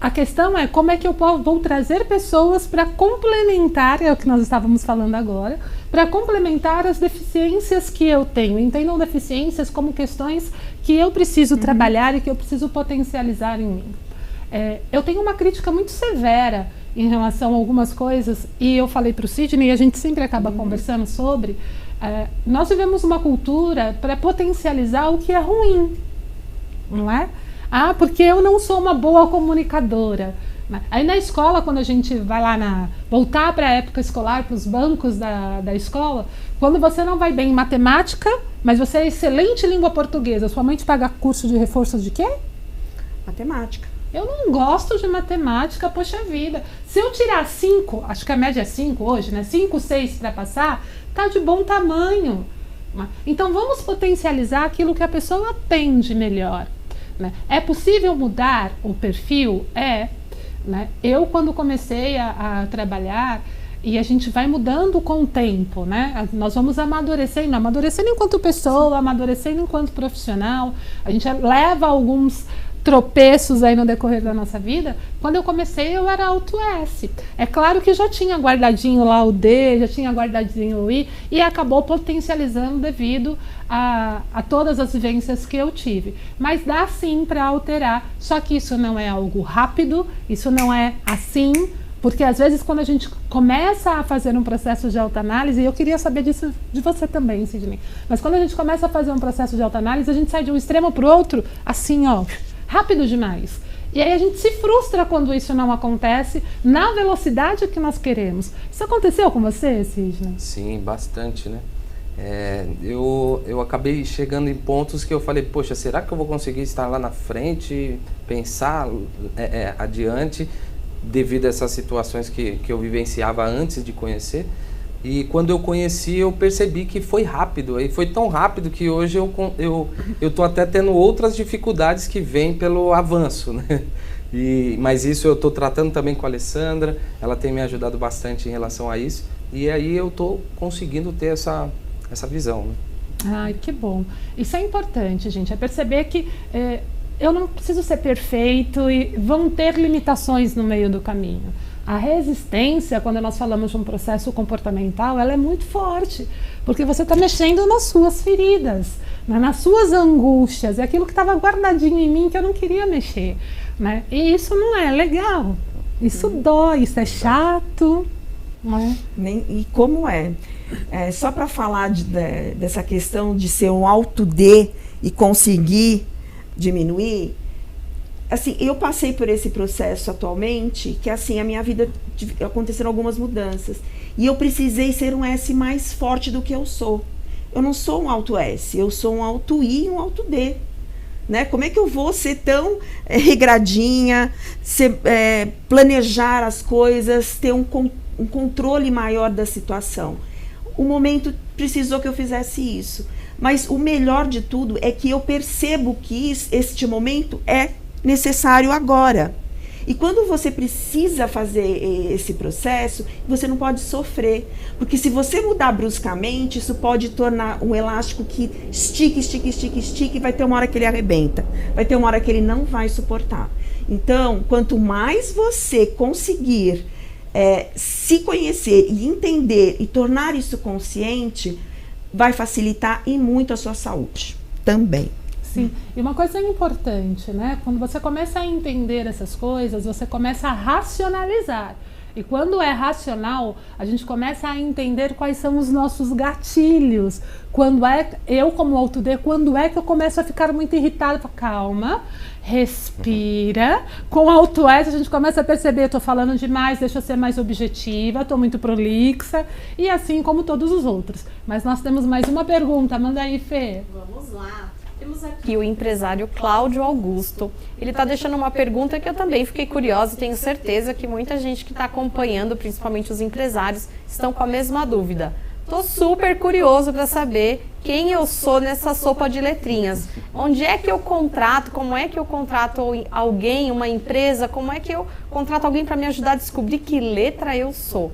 A questão é como é que eu vou trazer pessoas para complementar, é o que nós estávamos falando agora, para complementar as deficiências que eu tenho. Entendam deficiências como questões que eu preciso trabalhar e que eu preciso potencializar em mim. Eu tenho uma crítica muito severa em relação a algumas coisas, e eu falei para o Sidney, e a gente sempre acaba conversando sobre, nós vivemos uma cultura para potencializar o que é ruim, não é? Porque eu não sou uma boa comunicadora. Aí na escola, quando a gente vai lá voltar para a época escolar, para os bancos da escola, quando você não vai bem em matemática, mas você é excelente em língua portuguesa, sua mãe te paga curso de reforço de quê? Matemática. Eu não gosto de matemática, poxa vida. Se eu tirar 5, acho que a média é 5 hoje, né? 5, 6 para passar, tá de bom tamanho. Então vamos potencializar aquilo que a pessoa tem de melhor, né? É possível mudar o perfil? Né? Eu, quando comecei a trabalhar, e a gente vai mudando com o tempo, né? Nós vamos amadurecendo enquanto pessoa, amadurecendo enquanto profissional. A gente leva alguns tropeços aí no decorrer da nossa vida. Quando eu comecei, eu era alto S. É claro que já tinha guardadinho lá o D, já tinha guardadinho o I, e acabou potencializando devido a todas as vivências que eu tive. Mas dá sim para alterar, só que isso não é algo rápido, isso não é assim, porque às vezes quando a gente começa a fazer um processo de autoanálise, e eu queria saber disso de você também, Sidney, mas quando a gente começa a fazer um processo de autoanálise, a gente sai de um extremo para o outro, assim, ó, rápido demais. E aí a gente se frustra quando isso não acontece na velocidade que nós queremos. Isso aconteceu com você, Sidney? Sim, bastante, né? Eu acabei chegando em pontos que eu falei, poxa, será que eu vou conseguir estar lá na frente, pensar adiante, devido a essas situações que eu vivenciava antes de conhecer? E quando eu conheci, eu percebi que foi rápido, e foi tão rápido que hoje eu tô até tendo outras dificuldades que vêm pelo avanço, né? Mas isso eu estou tratando também com a Alessandra, ela tem me ajudado bastante em relação a isso, e aí eu estou conseguindo ter essa visão, né? Ai, que bom. Isso é importante, gente, é perceber que eu não preciso ser perfeito e vão ter limitações no meio do caminho. A resistência, quando nós falamos de um processo comportamental, ela é muito forte, porque você está mexendo nas suas feridas, né, nas suas angústias, é aquilo que estava guardadinho em mim que eu não queria mexer, né? E isso não é legal, isso dói, isso é chato, né? E como só para falar dessa questão de ser um auto-D e conseguir diminuir, assim, eu passei por esse processo atualmente, que assim, a minha vida aconteceram algumas mudanças. E eu precisei ser um S mais forte do que eu sou. Eu não sou um alto S, eu sou um alto I e um alto D. Né? Como é que eu vou ser tão regradinha, planejar as coisas, ter um controle maior da situação? O momento precisou que eu fizesse isso. Mas o melhor de tudo é que eu percebo que este momento é necessário agora. E quando você precisa fazer esse processo, você não pode sofrer, porque se você mudar bruscamente, isso pode tornar um elástico que estica, e vai ter uma hora que ele arrebenta, vai ter uma hora que ele não vai suportar. Então, quanto mais você conseguir se conhecer e entender e tornar isso consciente, vai facilitar e muito a sua saúde também. Sim, e uma coisa importante, né? Quando você começa a entender essas coisas, você começa a racionalizar. E quando é racional, a gente começa a entender quais são os nossos gatilhos. Quando eu como auto-D, quando é que eu começo a ficar muito irritada? Calma, respira. Com auto-S a gente começa a perceber, estou falando demais, deixa eu ser mais objetiva, estou muito prolixa, e assim como todos os outros. Mas nós temos mais uma pergunta, manda aí, Fê. Vamos lá. Temos aqui o empresário Cláudio Augusto. Ele está deixando uma pergunta que eu também fiquei curiosa e tenho certeza que muita gente que está acompanhando, principalmente os empresários, estão com a mesma dúvida. Estou super curioso para saber quem eu sou nessa sopa de letrinhas. Onde é que eu contrato? Como é que eu contrato alguém, uma empresa? Como é que eu contrato alguém para me ajudar a descobrir que letra eu sou?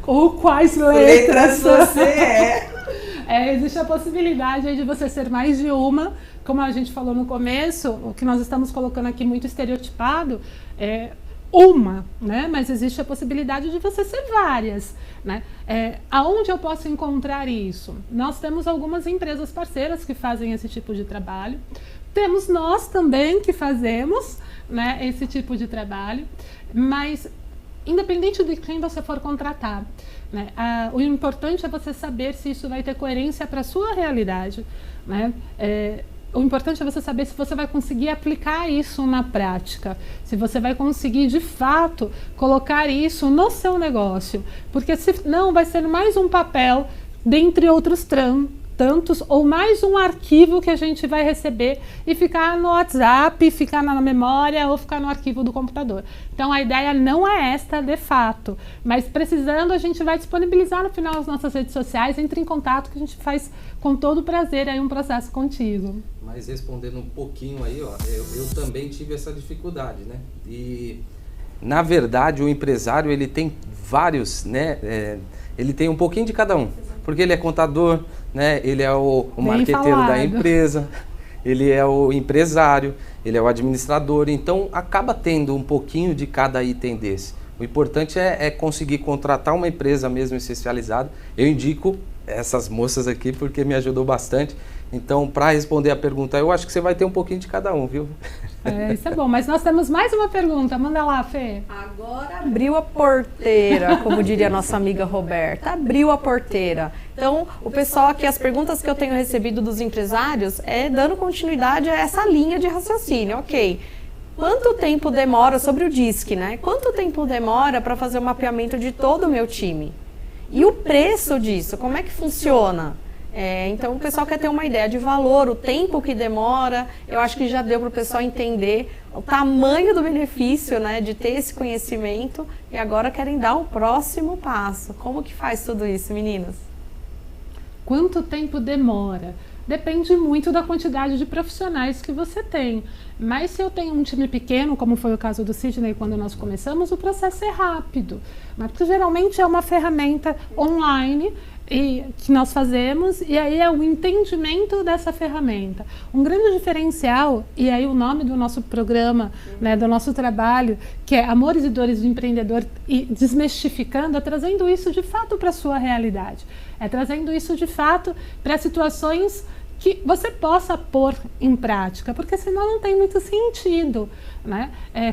Ou quais letras você é? Existe a possibilidade aí de você ser mais de uma, como a gente falou no começo, o que nós estamos colocando aqui muito estereotipado é uma, né? Mas existe a possibilidade de você ser várias, né? Aonde eu posso encontrar isso? Nós temos algumas empresas parceiras que fazem esse tipo de trabalho, temos nós também que fazemos, né, esse tipo de trabalho, mas independente de quem você for contratar, né, o importante é você saber se isso vai ter coerência para a sua realidade, né? O importante é você saber se você vai conseguir aplicar isso na prática, se você vai conseguir de fato colocar isso no seu negócio, porque se não vai ser mais um papel dentre outros tantos, ou mais um arquivo que a gente vai receber e ficar no WhatsApp, ficar na memória ou ficar no arquivo do computador. Então a ideia não é esta de fato, mas precisando a gente vai disponibilizar no final as nossas redes sociais, entre em contato que a gente faz com todo prazer aí um processo contigo. Mas respondendo um pouquinho aí, ó, eu também tive essa dificuldade, né? E na verdade o empresário ele tem vários, né? Ele tem um pouquinho de cada um, porque ele é contador, né? Ele é o marqueteiro da empresa, ele é o empresário, ele é o administrador, então acaba tendo um pouquinho de cada item desse. O importante é conseguir contratar uma empresa mesmo especializada. Eu indico essas moças aqui porque me ajudou bastante Então, para responder a pergunta, eu acho que você vai ter um pouquinho de cada um, viu? Isso é bom, mas nós temos mais uma pergunta, manda lá, Fê. Agora abriu a porteira, como diria a nossa amiga Roberta, abriu a porteira. Então, o pessoal aqui, as perguntas que eu tenho recebido dos empresários é dando continuidade a essa linha de raciocínio, ok. Quanto tempo demora, sobre o DISC, né? Quanto tempo demora para fazer o mapeamento de todo o meu time? E o preço disso, como é que funciona? Então, o pessoal quer ter uma ideia de valor, o tempo que demora. Eu acho que já deu para o pessoal entender o tamanho do benefício, né, de ter esse conhecimento. E agora querem dar o próximo passo. Como que faz tudo isso, meninas? Quanto tempo demora? Depende muito da quantidade de profissionais que você tem. Mas se eu tenho um time pequeno, como foi o caso do Sidney quando nós começamos, o processo é rápido. Mas porque geralmente é uma ferramenta online que nós fazemos, e aí é o entendimento dessa ferramenta. Um grande diferencial, e aí o nome do nosso programa, né, do nosso trabalho, que é Amores e Dores do Empreendedor, e desmistificando, é trazendo isso de fato para a sua realidade. É trazendo isso de fato para situações que você possa pôr em prática, porque senão não tem muito sentido, né?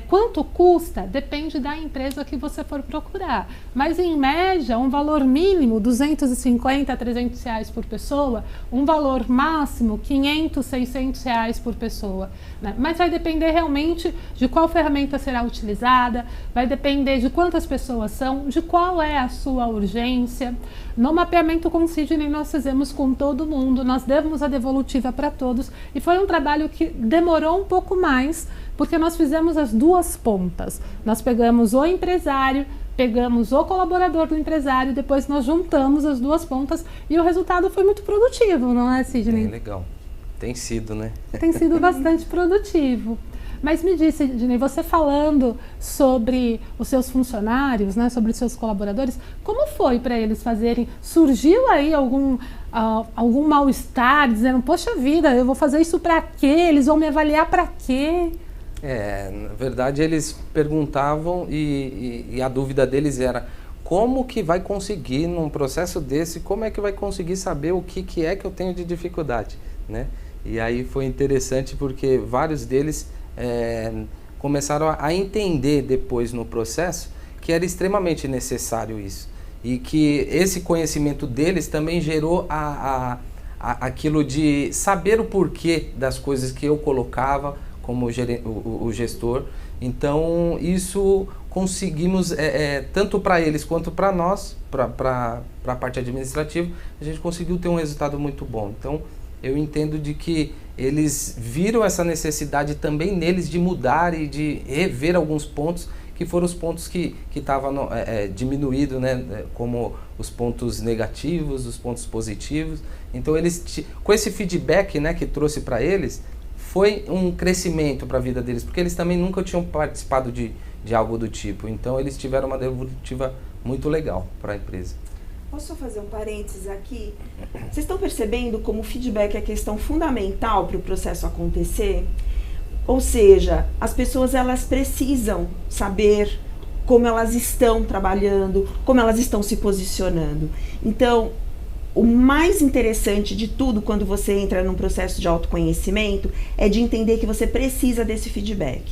Quanto custa? Depende da empresa que você for procurar, mas em média um valor mínimo 250 a 300 reais por pessoa, um valor máximo 500, 600 reais por pessoa, né? Mas vai depender realmente de qual ferramenta será utilizada, vai depender de quantas pessoas são, de qual é a sua urgência. No mapeamento com o Sidney nós fizemos com todo mundo, nós demos a devolutiva para todos, e foi um trabalho que demorou um pouco mais, porque nós fizemos as duas pontas. Nós pegamos o empresário, pegamos o colaborador do empresário, depois nós juntamos as duas pontas e o resultado foi muito produtivo, não é, Sidney? Bem legal. Tem sido, né? Tem sido bastante produtivo. Mas me diz, Sidney, você falando sobre os seus funcionários, né, sobre os seus colaboradores, como foi para eles fazerem? Surgiu aí algum mal-estar, dizendo, poxa vida, eu vou fazer isso para quê? Eles vão me avaliar para quê? Na verdade eles perguntavam e a dúvida deles era como que vai conseguir, num processo desse, como é que vai conseguir saber o que é que eu tenho de dificuldade, né? E aí foi interessante porque vários deles começaram a entender depois no processo que era extremamente necessário isso. E que esse conhecimento deles também gerou aquilo de saber o porquê das coisas que eu colocava como o gestor. Então isso conseguimos, tanto para eles quanto para nós, para a parte administrativa, a gente conseguiu ter um resultado muito bom. Então eu entendo de que eles viram essa necessidade também neles de mudar e de rever alguns pontos que foram os pontos que estavam diminuídos, né, como os pontos negativos, os pontos positivos. Então eles, com esse feedback, né, que trouxe para eles, foi um crescimento para a vida deles, porque eles também nunca tinham participado de algo do tipo. Então eles tiveram uma devolutiva muito legal para a empresa. Posso fazer um parênteses aqui? Vocês estão percebendo como o feedback é questão fundamental para o processo acontecer? Ou seja, as pessoas elas precisam saber como elas estão trabalhando, como elas estão se posicionando. Então, o mais interessante de tudo quando você entra num processo de autoconhecimento é de entender que você precisa desse feedback.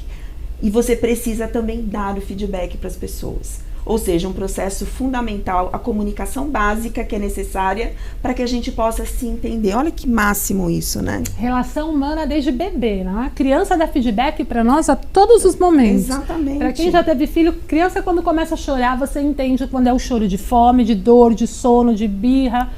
E você precisa também dar o feedback para as pessoas. Ou seja, um processo fundamental, a comunicação básica que é necessária para que a gente possa se entender. Olha que máximo isso, né? Relação humana desde bebê, não é? A criança dá feedback para nós a todos os momentos. Exatamente. Para quem já teve filho, criança quando começa a chorar, você entende quando é o choro de fome, de dor, de sono, de birra.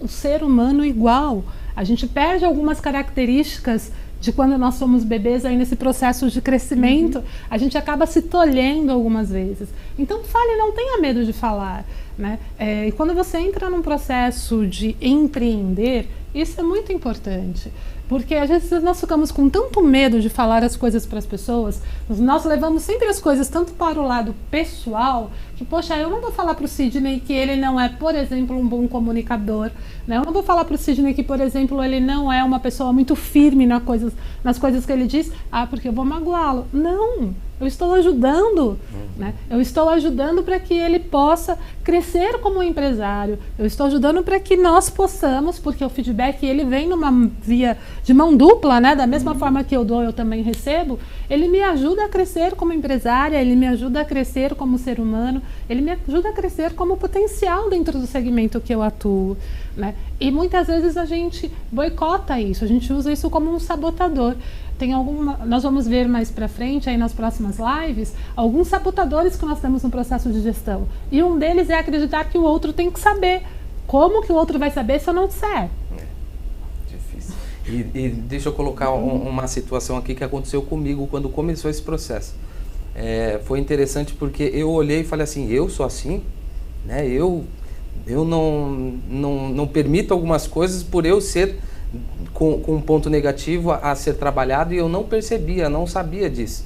O ser humano igual. A gente perde algumas características de quando nós somos bebês aí nesse processo de crescimento, a gente acaba se tolhendo algumas vezes. Então fale, não tenha medo de falar, né? E quando você entra num processo de empreender, isso é muito importante. Porque às vezes nós ficamos com tanto medo de falar as coisas para as pessoas, nós levamos sempre as coisas tanto para o lado pessoal, que, poxa, eu não vou falar para o Sidney que ele não é, por exemplo, um bom comunicador, né? Eu não vou falar para o Sidney que, por exemplo, ele não é uma pessoa muito firme nas coisas que ele diz, porque eu vou magoá-lo. Não, eu estou ajudando, né? Eu estou ajudando para que ele possa crescer como empresário, eu estou ajudando para que nós possamos, porque o feedback ele vem numa via de mão dupla, né? Da mesma forma que eu dou, eu também recebo, ele me ajuda a crescer como empresária, ele me ajuda a crescer como ser humano, ele me ajuda a crescer como potencial dentro do segmento que eu atuo, né? E muitas vezes a gente boicota isso, a gente usa isso como um sabotador. Nós vamos ver mais para frente, aí nas próximas lives, alguns sabotadores que nós temos no processo de gestão. E um deles é acreditar que o outro tem que saber. Como que o outro vai saber se eu não disser? Difícil. E deixa eu colocar uma situação aqui que aconteceu comigo quando começou esse processo. Foi interessante porque eu olhei e falei assim, eu sou assim, né? Eu não permito algumas coisas por eu ser com um ponto negativo a ser trabalhado, e eu não percebia, não sabia disso.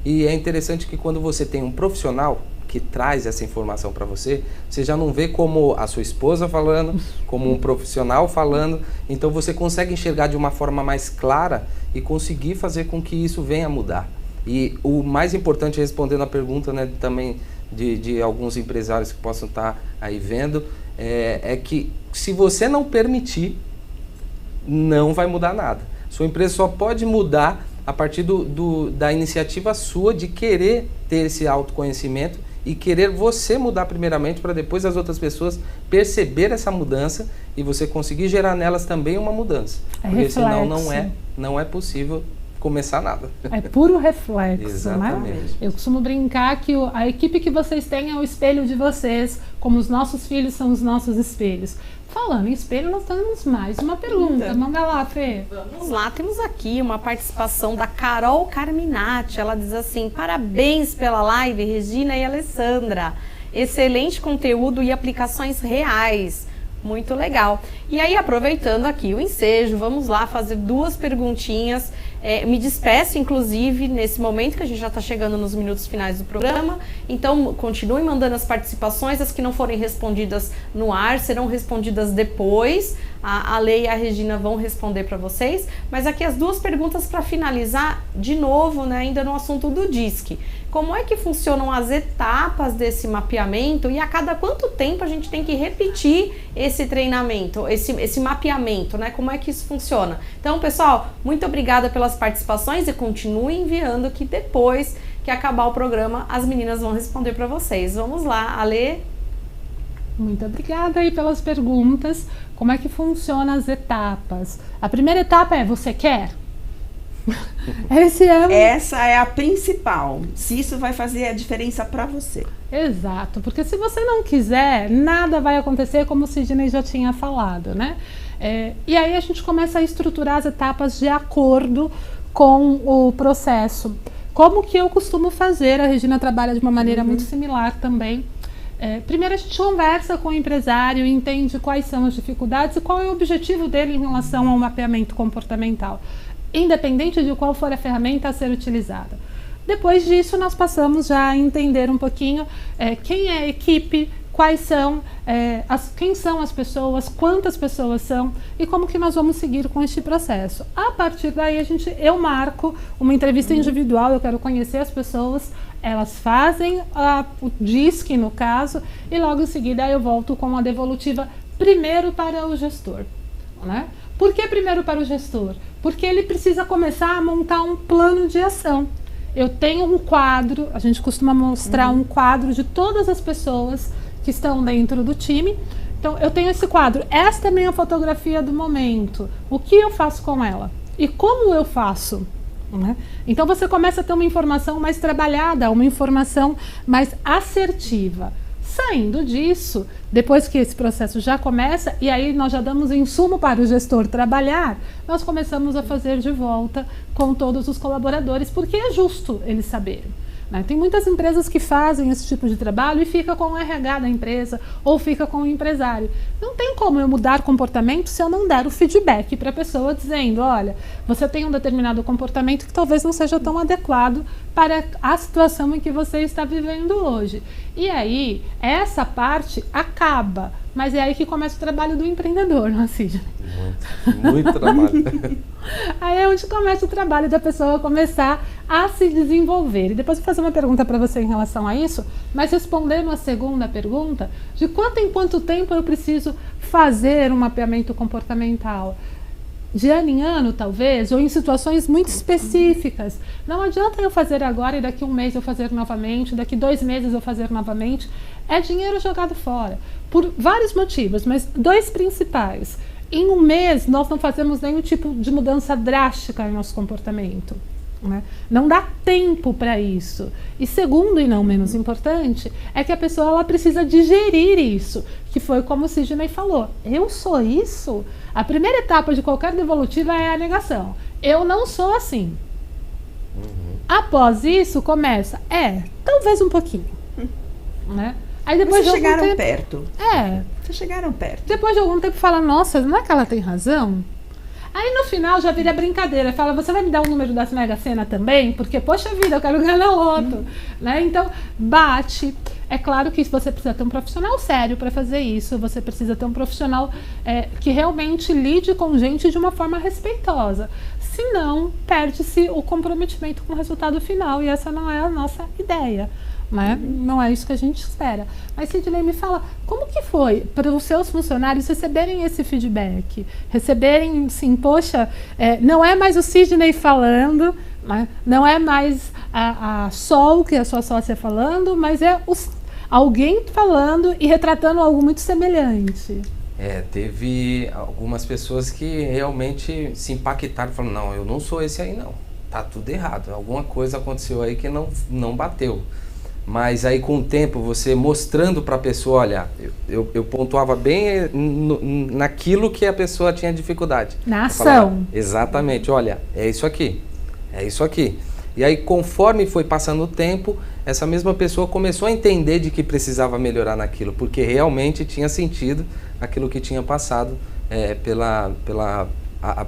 E é interessante que quando você tem um profissional que traz essa informação para você, você já não vê como a sua esposa falando, como um profissional falando, então você consegue enxergar de uma forma mais clara e conseguir fazer com que isso venha a mudar. E o mais importante, respondendo a pergunta, né, também de alguns empresários que possam estar aí vendo, é que se você não permitir, não vai mudar nada. Sua empresa só pode mudar a partir da iniciativa sua de querer ter esse autoconhecimento e querer você mudar primeiramente, para depois as outras pessoas perceber essa mudança e você conseguir gerar nelas também uma mudança. Porque reflexo. Senão não é possível começar nada. É puro reflexo, Exatamente. Né? Eu costumo brincar que a equipe que vocês têm é o espelho de vocês, como os nossos filhos são os nossos espelhos. Falando em espelho, nós temos mais uma pergunta. Manda lá, Fê. Vamos lá, temos aqui uma participação da Carol Carminati. Ela diz assim: parabéns pela live, Regina e Alessandra. Excelente conteúdo e aplicações reais. Muito legal. E aí, aproveitando aqui o ensejo, vamos lá fazer 2 perguntinhas. Me despeço, inclusive, nesse momento que a gente já está chegando nos minutos finais do programa. Então, continuem mandando as participações. As que não forem respondidas no ar serão respondidas depois. A Lei e a Regina vão responder para vocês. Mas aqui as 2 perguntas para finalizar, de novo, né, ainda no assunto do DISC. Como é que funcionam as etapas desse mapeamento e a cada quanto tempo a gente tem que repetir esse treinamento, esse mapeamento, né? Como é que isso funciona? Então, pessoal, muito obrigada pelas participações e continue enviando, que depois que acabar o programa as meninas vão responder para vocês. Vamos lá, Ale. Muito obrigada aí pelas perguntas. Como é que funcionam as etapas? A primeira etapa é: você quer? Essa é a principal. Se isso vai fazer a diferença para você. Exato, porque se você não quiser, nada vai acontecer, como o Sidney já tinha falado, né? E aí a gente começa a estruturar as etapas de acordo com o processo. Como que eu costumo fazer? A Regina trabalha de uma maneira muito similar também. Primeiro a gente conversa com o empresário, entende quais são as dificuldades e qual é o objetivo dele em relação ao mapeamento comportamental, independente de qual for a ferramenta a ser utilizada. Depois disso, nós passamos já a entender um pouquinho quem é a equipe, quais são, quem são as pessoas, quantas pessoas são e como que nós vamos seguir com este processo. A partir daí, eu marco uma entrevista individual, eu quero conhecer as pessoas, elas fazem o DISC, no caso, e logo em seguida eu volto com a devolutiva primeiro para o gestor, né? Por que primeiro para o gestor? Porque ele precisa começar a montar um plano de ação. Eu tenho um quadro, a gente costuma mostrar um quadro de todas as pessoas que estão dentro do time. Então, eu tenho esse quadro. Esta é a minha fotografia do momento. O que eu faço com ela? E como eu faço? Né? Então, você começa a ter uma informação mais trabalhada, uma informação mais assertiva. Saindo disso, depois que esse processo já começa, e aí nós já damos insumo para o gestor trabalhar, nós começamos a fazer de volta com todos os colaboradores, porque é justo eles saberem. Né? Tem muitas empresas que fazem esse tipo de trabalho e fica com o RH da empresa ou fica com o empresário. Não tem como eu mudar comportamento se eu não der o feedback para a pessoa dizendo: olha, você tem um determinado comportamento que talvez não seja tão adequado para a situação em que você está vivendo hoje. E aí, essa parte acaba, mas é aí que começa o trabalho do empreendedor, não é, Sidney? Muito trabalho. Aí é onde começa o trabalho da pessoa começar a se desenvolver. E depois eu vou fazer uma pergunta para você em relação a isso, mas respondendo a segunda pergunta, de quanto em quanto tempo eu preciso fazer um mapeamento comportamental? De ano em ano, talvez, ou em situações muito específicas. Não adianta eu fazer agora e daqui um mês eu fazer novamente, daqui 2 meses eu fazer novamente. É dinheiro jogado fora, por vários motivos, mas 2 principais. Em um mês, nós não fazemos nenhum tipo de mudança drástica em nosso comportamento. Né? Não dá tempo para isso. E segundo, e não menos importante, é que a pessoa ela precisa digerir isso, que foi como o Sidney falou. Eu sou isso? A primeira etapa de qualquer devolutiva é a negação. Eu não sou assim. Após isso, começa, talvez um pouquinho. Né? Aí depois vocês de algum chegaram tempo, perto. Vocês chegaram perto. Depois de algum tempo fala, nossa, não é que ela tem razão? Aí no final já vira brincadeira, fala, você vai me dar o número das Mega Sena também? Porque, poxa vida, eu quero ganhar na loto. Né? Então, bate. É claro que você precisa ter um profissional sério para fazer isso, você precisa ter um profissional que realmente lide com gente de uma forma respeitosa. Senão, perde-se o comprometimento com o resultado final e essa não é a nossa ideia. Né? Não é isso que a gente espera. Mas Sidney, me fala, como que foi para os seus funcionários receberem esse feedback? Receberem, sim, poxa, não é mais o Sidney falando, né? Não é mais a Sol, que é a sua sócia falando, mas é alguém falando e retratando algo muito semelhante. Teve algumas pessoas que realmente se impactaram, falando, não, eu não sou esse aí não, tá tudo errado, alguma coisa aconteceu aí que não bateu. Mas aí com o tempo, você mostrando para a pessoa, olha, eu pontuava bem naquilo que a pessoa tinha dificuldade. Na ação. Falava, exatamente, olha, é isso aqui. E aí conforme foi passando o tempo, essa mesma pessoa começou a entender de que precisava melhorar naquilo, porque realmente tinha sentido aquilo que tinha passado pela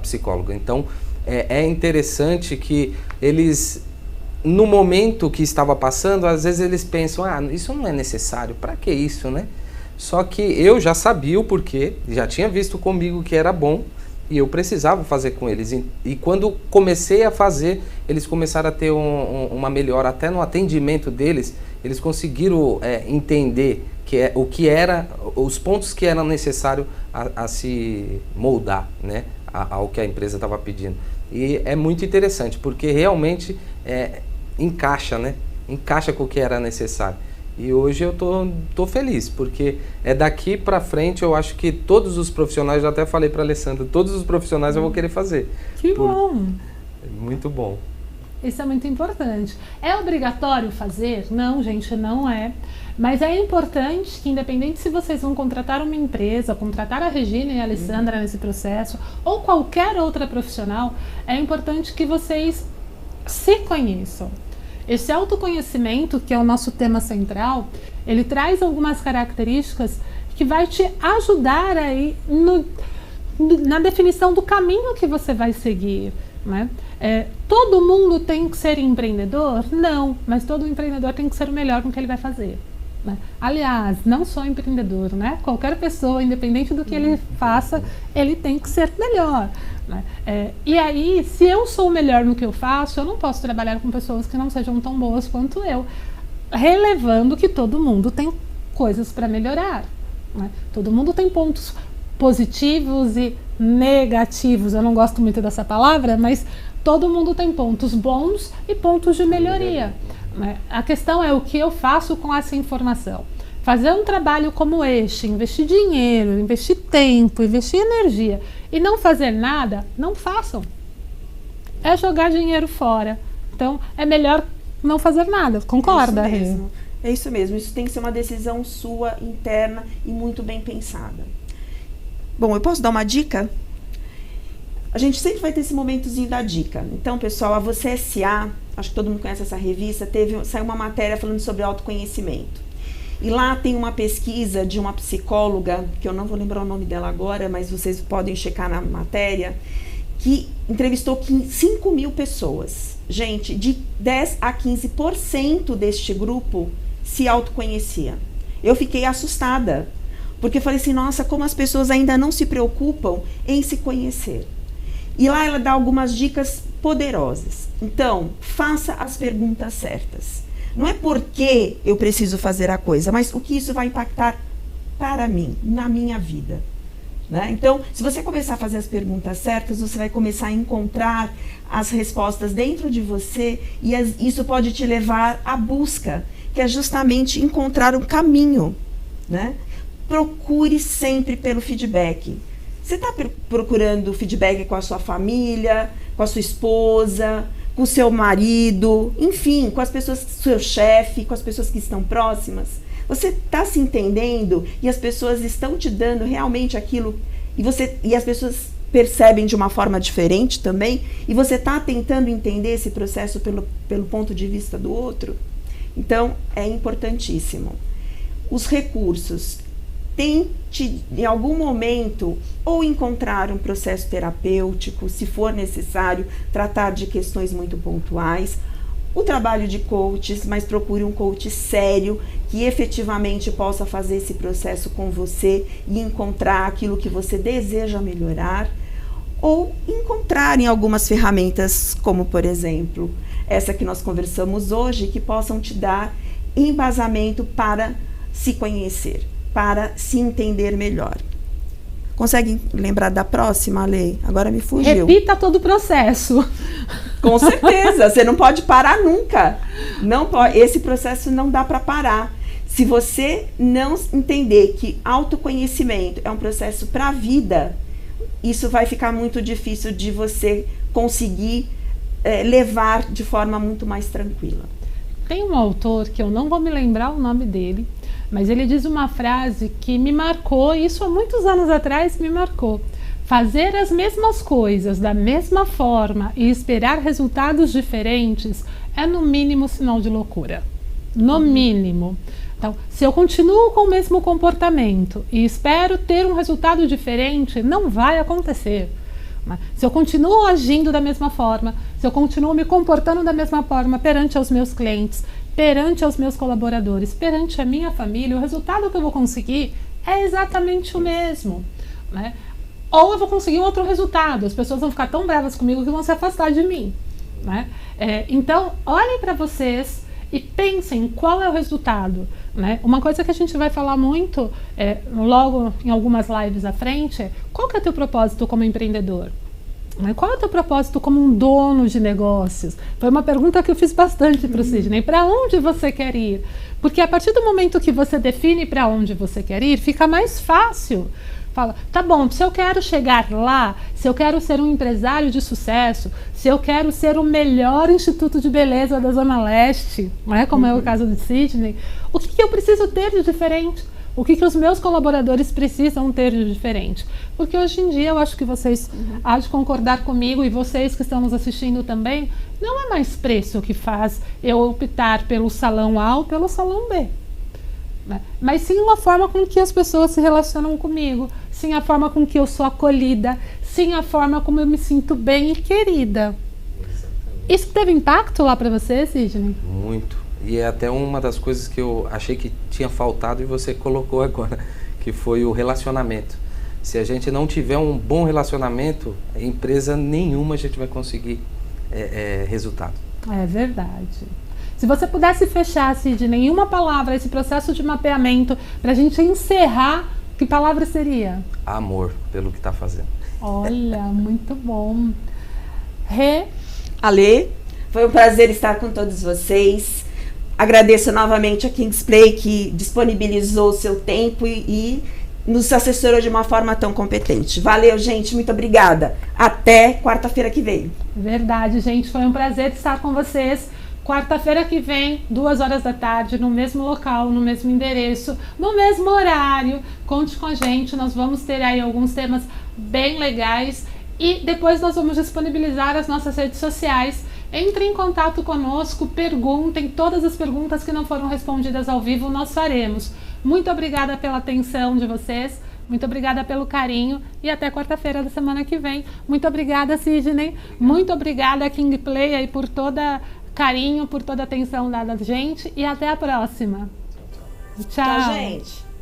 psicóloga. Então, é interessante que eles... No momento que estava passando, às vezes eles pensam, isso não é necessário, para que isso, né? Só que eu já sabia o porquê, já tinha visto comigo que era bom e eu precisava fazer com eles. E quando comecei a fazer, eles começaram a ter uma melhora, até no atendimento deles, eles conseguiram entender o que era, os pontos que eram necessários a se moldar, né? Ao que a empresa estava pedindo. E é muito interessante, porque realmente encaixa, né? Encaixa com o que era necessário. E hoje eu tô feliz, porque daqui para frente eu acho que todos os profissionais, eu até falei para a Alessandra, todos os profissionais eu vou querer fazer. Que bom! Muito bom. Isso é muito importante. É obrigatório fazer? Não, gente, não é. Mas é importante que, independente se vocês vão contratar uma empresa, contratar a Regina e a Alessandra nesse processo, ou qualquer outra profissional, é importante que vocês se conheçam. Esse autoconhecimento, que é o nosso tema central, ele traz algumas características que vai te ajudar aí na definição do caminho que você vai seguir. Né? Todo mundo tem que ser empreendedor? Não, mas todo empreendedor tem que ser o melhor no que ele vai fazer. Né? Aliás, não só empreendedor, né? Qualquer pessoa, independente do que ele faça, ele tem que ser melhor. Né? E aí, se eu sou o melhor no que eu faço, eu não posso trabalhar com pessoas que não sejam tão boas quanto eu, relevando que todo mundo tem coisas para melhorar. Né? Todo mundo tem pontos positivos e negativos. Eu não gosto muito dessa palavra, mas todo mundo tem pontos bons e pontos de melhoria. Né? A questão é o que eu faço com essa informação. Fazer um trabalho como este, investir dinheiro, investir tempo, investir energia e não fazer nada, não façam. É jogar dinheiro fora. Então, é melhor não fazer nada. Concorda, Rê? É isso mesmo. Isso tem que ser uma decisão sua, interna e muito bem pensada. Bom, eu posso dar uma dica? A gente sempre vai ter esse momentozinho da dica. Então, pessoal, a Você S.A., acho que todo mundo conhece essa revista, saiu uma matéria falando sobre autoconhecimento. E lá tem uma pesquisa de uma psicóloga, que eu não vou lembrar o nome dela agora, mas vocês podem checar na matéria, que entrevistou 5 mil pessoas. Gente, de 10 a 15% deste grupo se autoconhecia. Eu fiquei assustada, porque eu falei assim, nossa, como as pessoas ainda não se preocupam em se conhecer. E lá ela dá algumas dicas poderosas. Então, faça as perguntas certas. Não é porque eu preciso fazer a coisa, mas o que isso vai impactar para mim, na minha vida. Né? Então, se você começar a fazer as perguntas certas, você vai começar a encontrar as respostas dentro de você e isso pode te levar à busca, que é justamente encontrar um caminho. Né? Procure sempre pelo feedback. Você está procurando feedback com a sua família, com a sua esposa, com o seu marido, enfim, com as pessoas, seu chefe, com as pessoas que estão próximas? Você está se entendendo e as pessoas estão te dando realmente aquilo e as pessoas percebem de uma forma diferente também e você está tentando entender esse processo pelo ponto de vista do outro? Então, é importantíssimo. Os recursos. Tente, em algum momento, ou encontrar um processo terapêutico, se for necessário, tratar de questões muito pontuais. O trabalho de coaches, mas procure um coach sério, que efetivamente possa fazer esse processo com você e encontrar aquilo que você deseja melhorar. Ou encontrar em algumas ferramentas, como, por exemplo, essa que nós conversamos hoje, que possam te dar embasamento para se conhecer, para se entender melhor. Conseguem lembrar da próxima, Lei? Agora me fugiu. Repita todo o processo. Com certeza, você não pode parar nunca. Não pode, esse processo não dá para parar. Se você não entender que autoconhecimento é um processo para a vida, isso vai ficar muito difícil de você conseguir levar de forma muito mais tranquila. Tem um autor, que eu não vou me lembrar o nome dele, mas ele diz uma frase que me marcou, e isso há muitos anos atrás me marcou. Fazer as mesmas coisas da mesma forma e esperar resultados diferentes é no mínimo sinal de loucura. No mínimo. Então, se eu continuo com o mesmo comportamento e espero ter um resultado diferente, não vai acontecer. Se eu continuo agindo da mesma forma, se eu continuo me comportando da mesma forma perante aos meus clientes, perante aos meus colaboradores, perante a minha família, o resultado que eu vou conseguir é exatamente o mesmo. Né? Ou eu vou conseguir um outro resultado, as pessoas vão ficar tão bravas comigo que vão se afastar de mim. Né? Então, olhem para vocês e pensem qual é o resultado. Né? Uma coisa que a gente vai falar muito, logo em algumas lives à frente, é qual que é o teu propósito como empreendedor? Né? Qual é o teu propósito como um dono de negócios? Foi uma pergunta que eu fiz bastante para o Sidney. Para onde você quer ir? Porque a partir do momento que você define para onde você quer ir, fica mais fácil. Fala, tá bom, se eu quero chegar lá, se eu quero ser um empresário de sucesso, se eu quero ser o melhor instituto de beleza da Zona Leste, não é como é o caso de Sidney, o que eu preciso ter de diferente? O que os meus colaboradores precisam ter de diferente? Porque hoje em dia, eu acho que vocês há de concordar comigo, e vocês que estão nos assistindo também, não é mais preço que faz eu optar pelo salão A ou pelo salão B. Mas sim a forma com que as pessoas se relacionam comigo, sim a forma com que eu sou acolhida, sim a forma como eu me sinto bem e querida. Exatamente. Isso teve impacto lá para você, Sidney? Muito. E é até uma das coisas que eu achei que tinha faltado e você colocou agora, que foi o relacionamento. Se a gente não tiver um bom relacionamento, empresa nenhuma a gente vai conseguir resultado. É verdade. Se você pudesse fechar, Sidney, em uma palavra, esse processo de mapeamento, para a gente encerrar, que palavra seria? Amor pelo que está fazendo. Olha, muito bom. Ale, foi um prazer estar com todos vocês. Agradeço novamente a Kingsplay, que disponibilizou o seu tempo e nos assessorou de uma forma tão competente. Valeu, gente, muito obrigada. Até quarta-feira que vem. Verdade, gente, foi um prazer estar com vocês. Quarta-feira que vem, 2h da tarde, no mesmo local, no mesmo endereço, no mesmo horário. Conte com a gente, nós vamos ter aí alguns temas bem legais e depois nós vamos disponibilizar as nossas redes sociais. Entre em contato conosco, perguntem, todas as perguntas que não foram respondidas ao vivo nós faremos. Muito obrigada pela atenção de vocês, Muito obrigada pelo carinho e até quarta-feira da semana que vem. Muito obrigada, Sidney. Muito obrigada, King Play, aí, por toda carinho, por toda a atenção dada a gente. E até a próxima. Tchau, gente.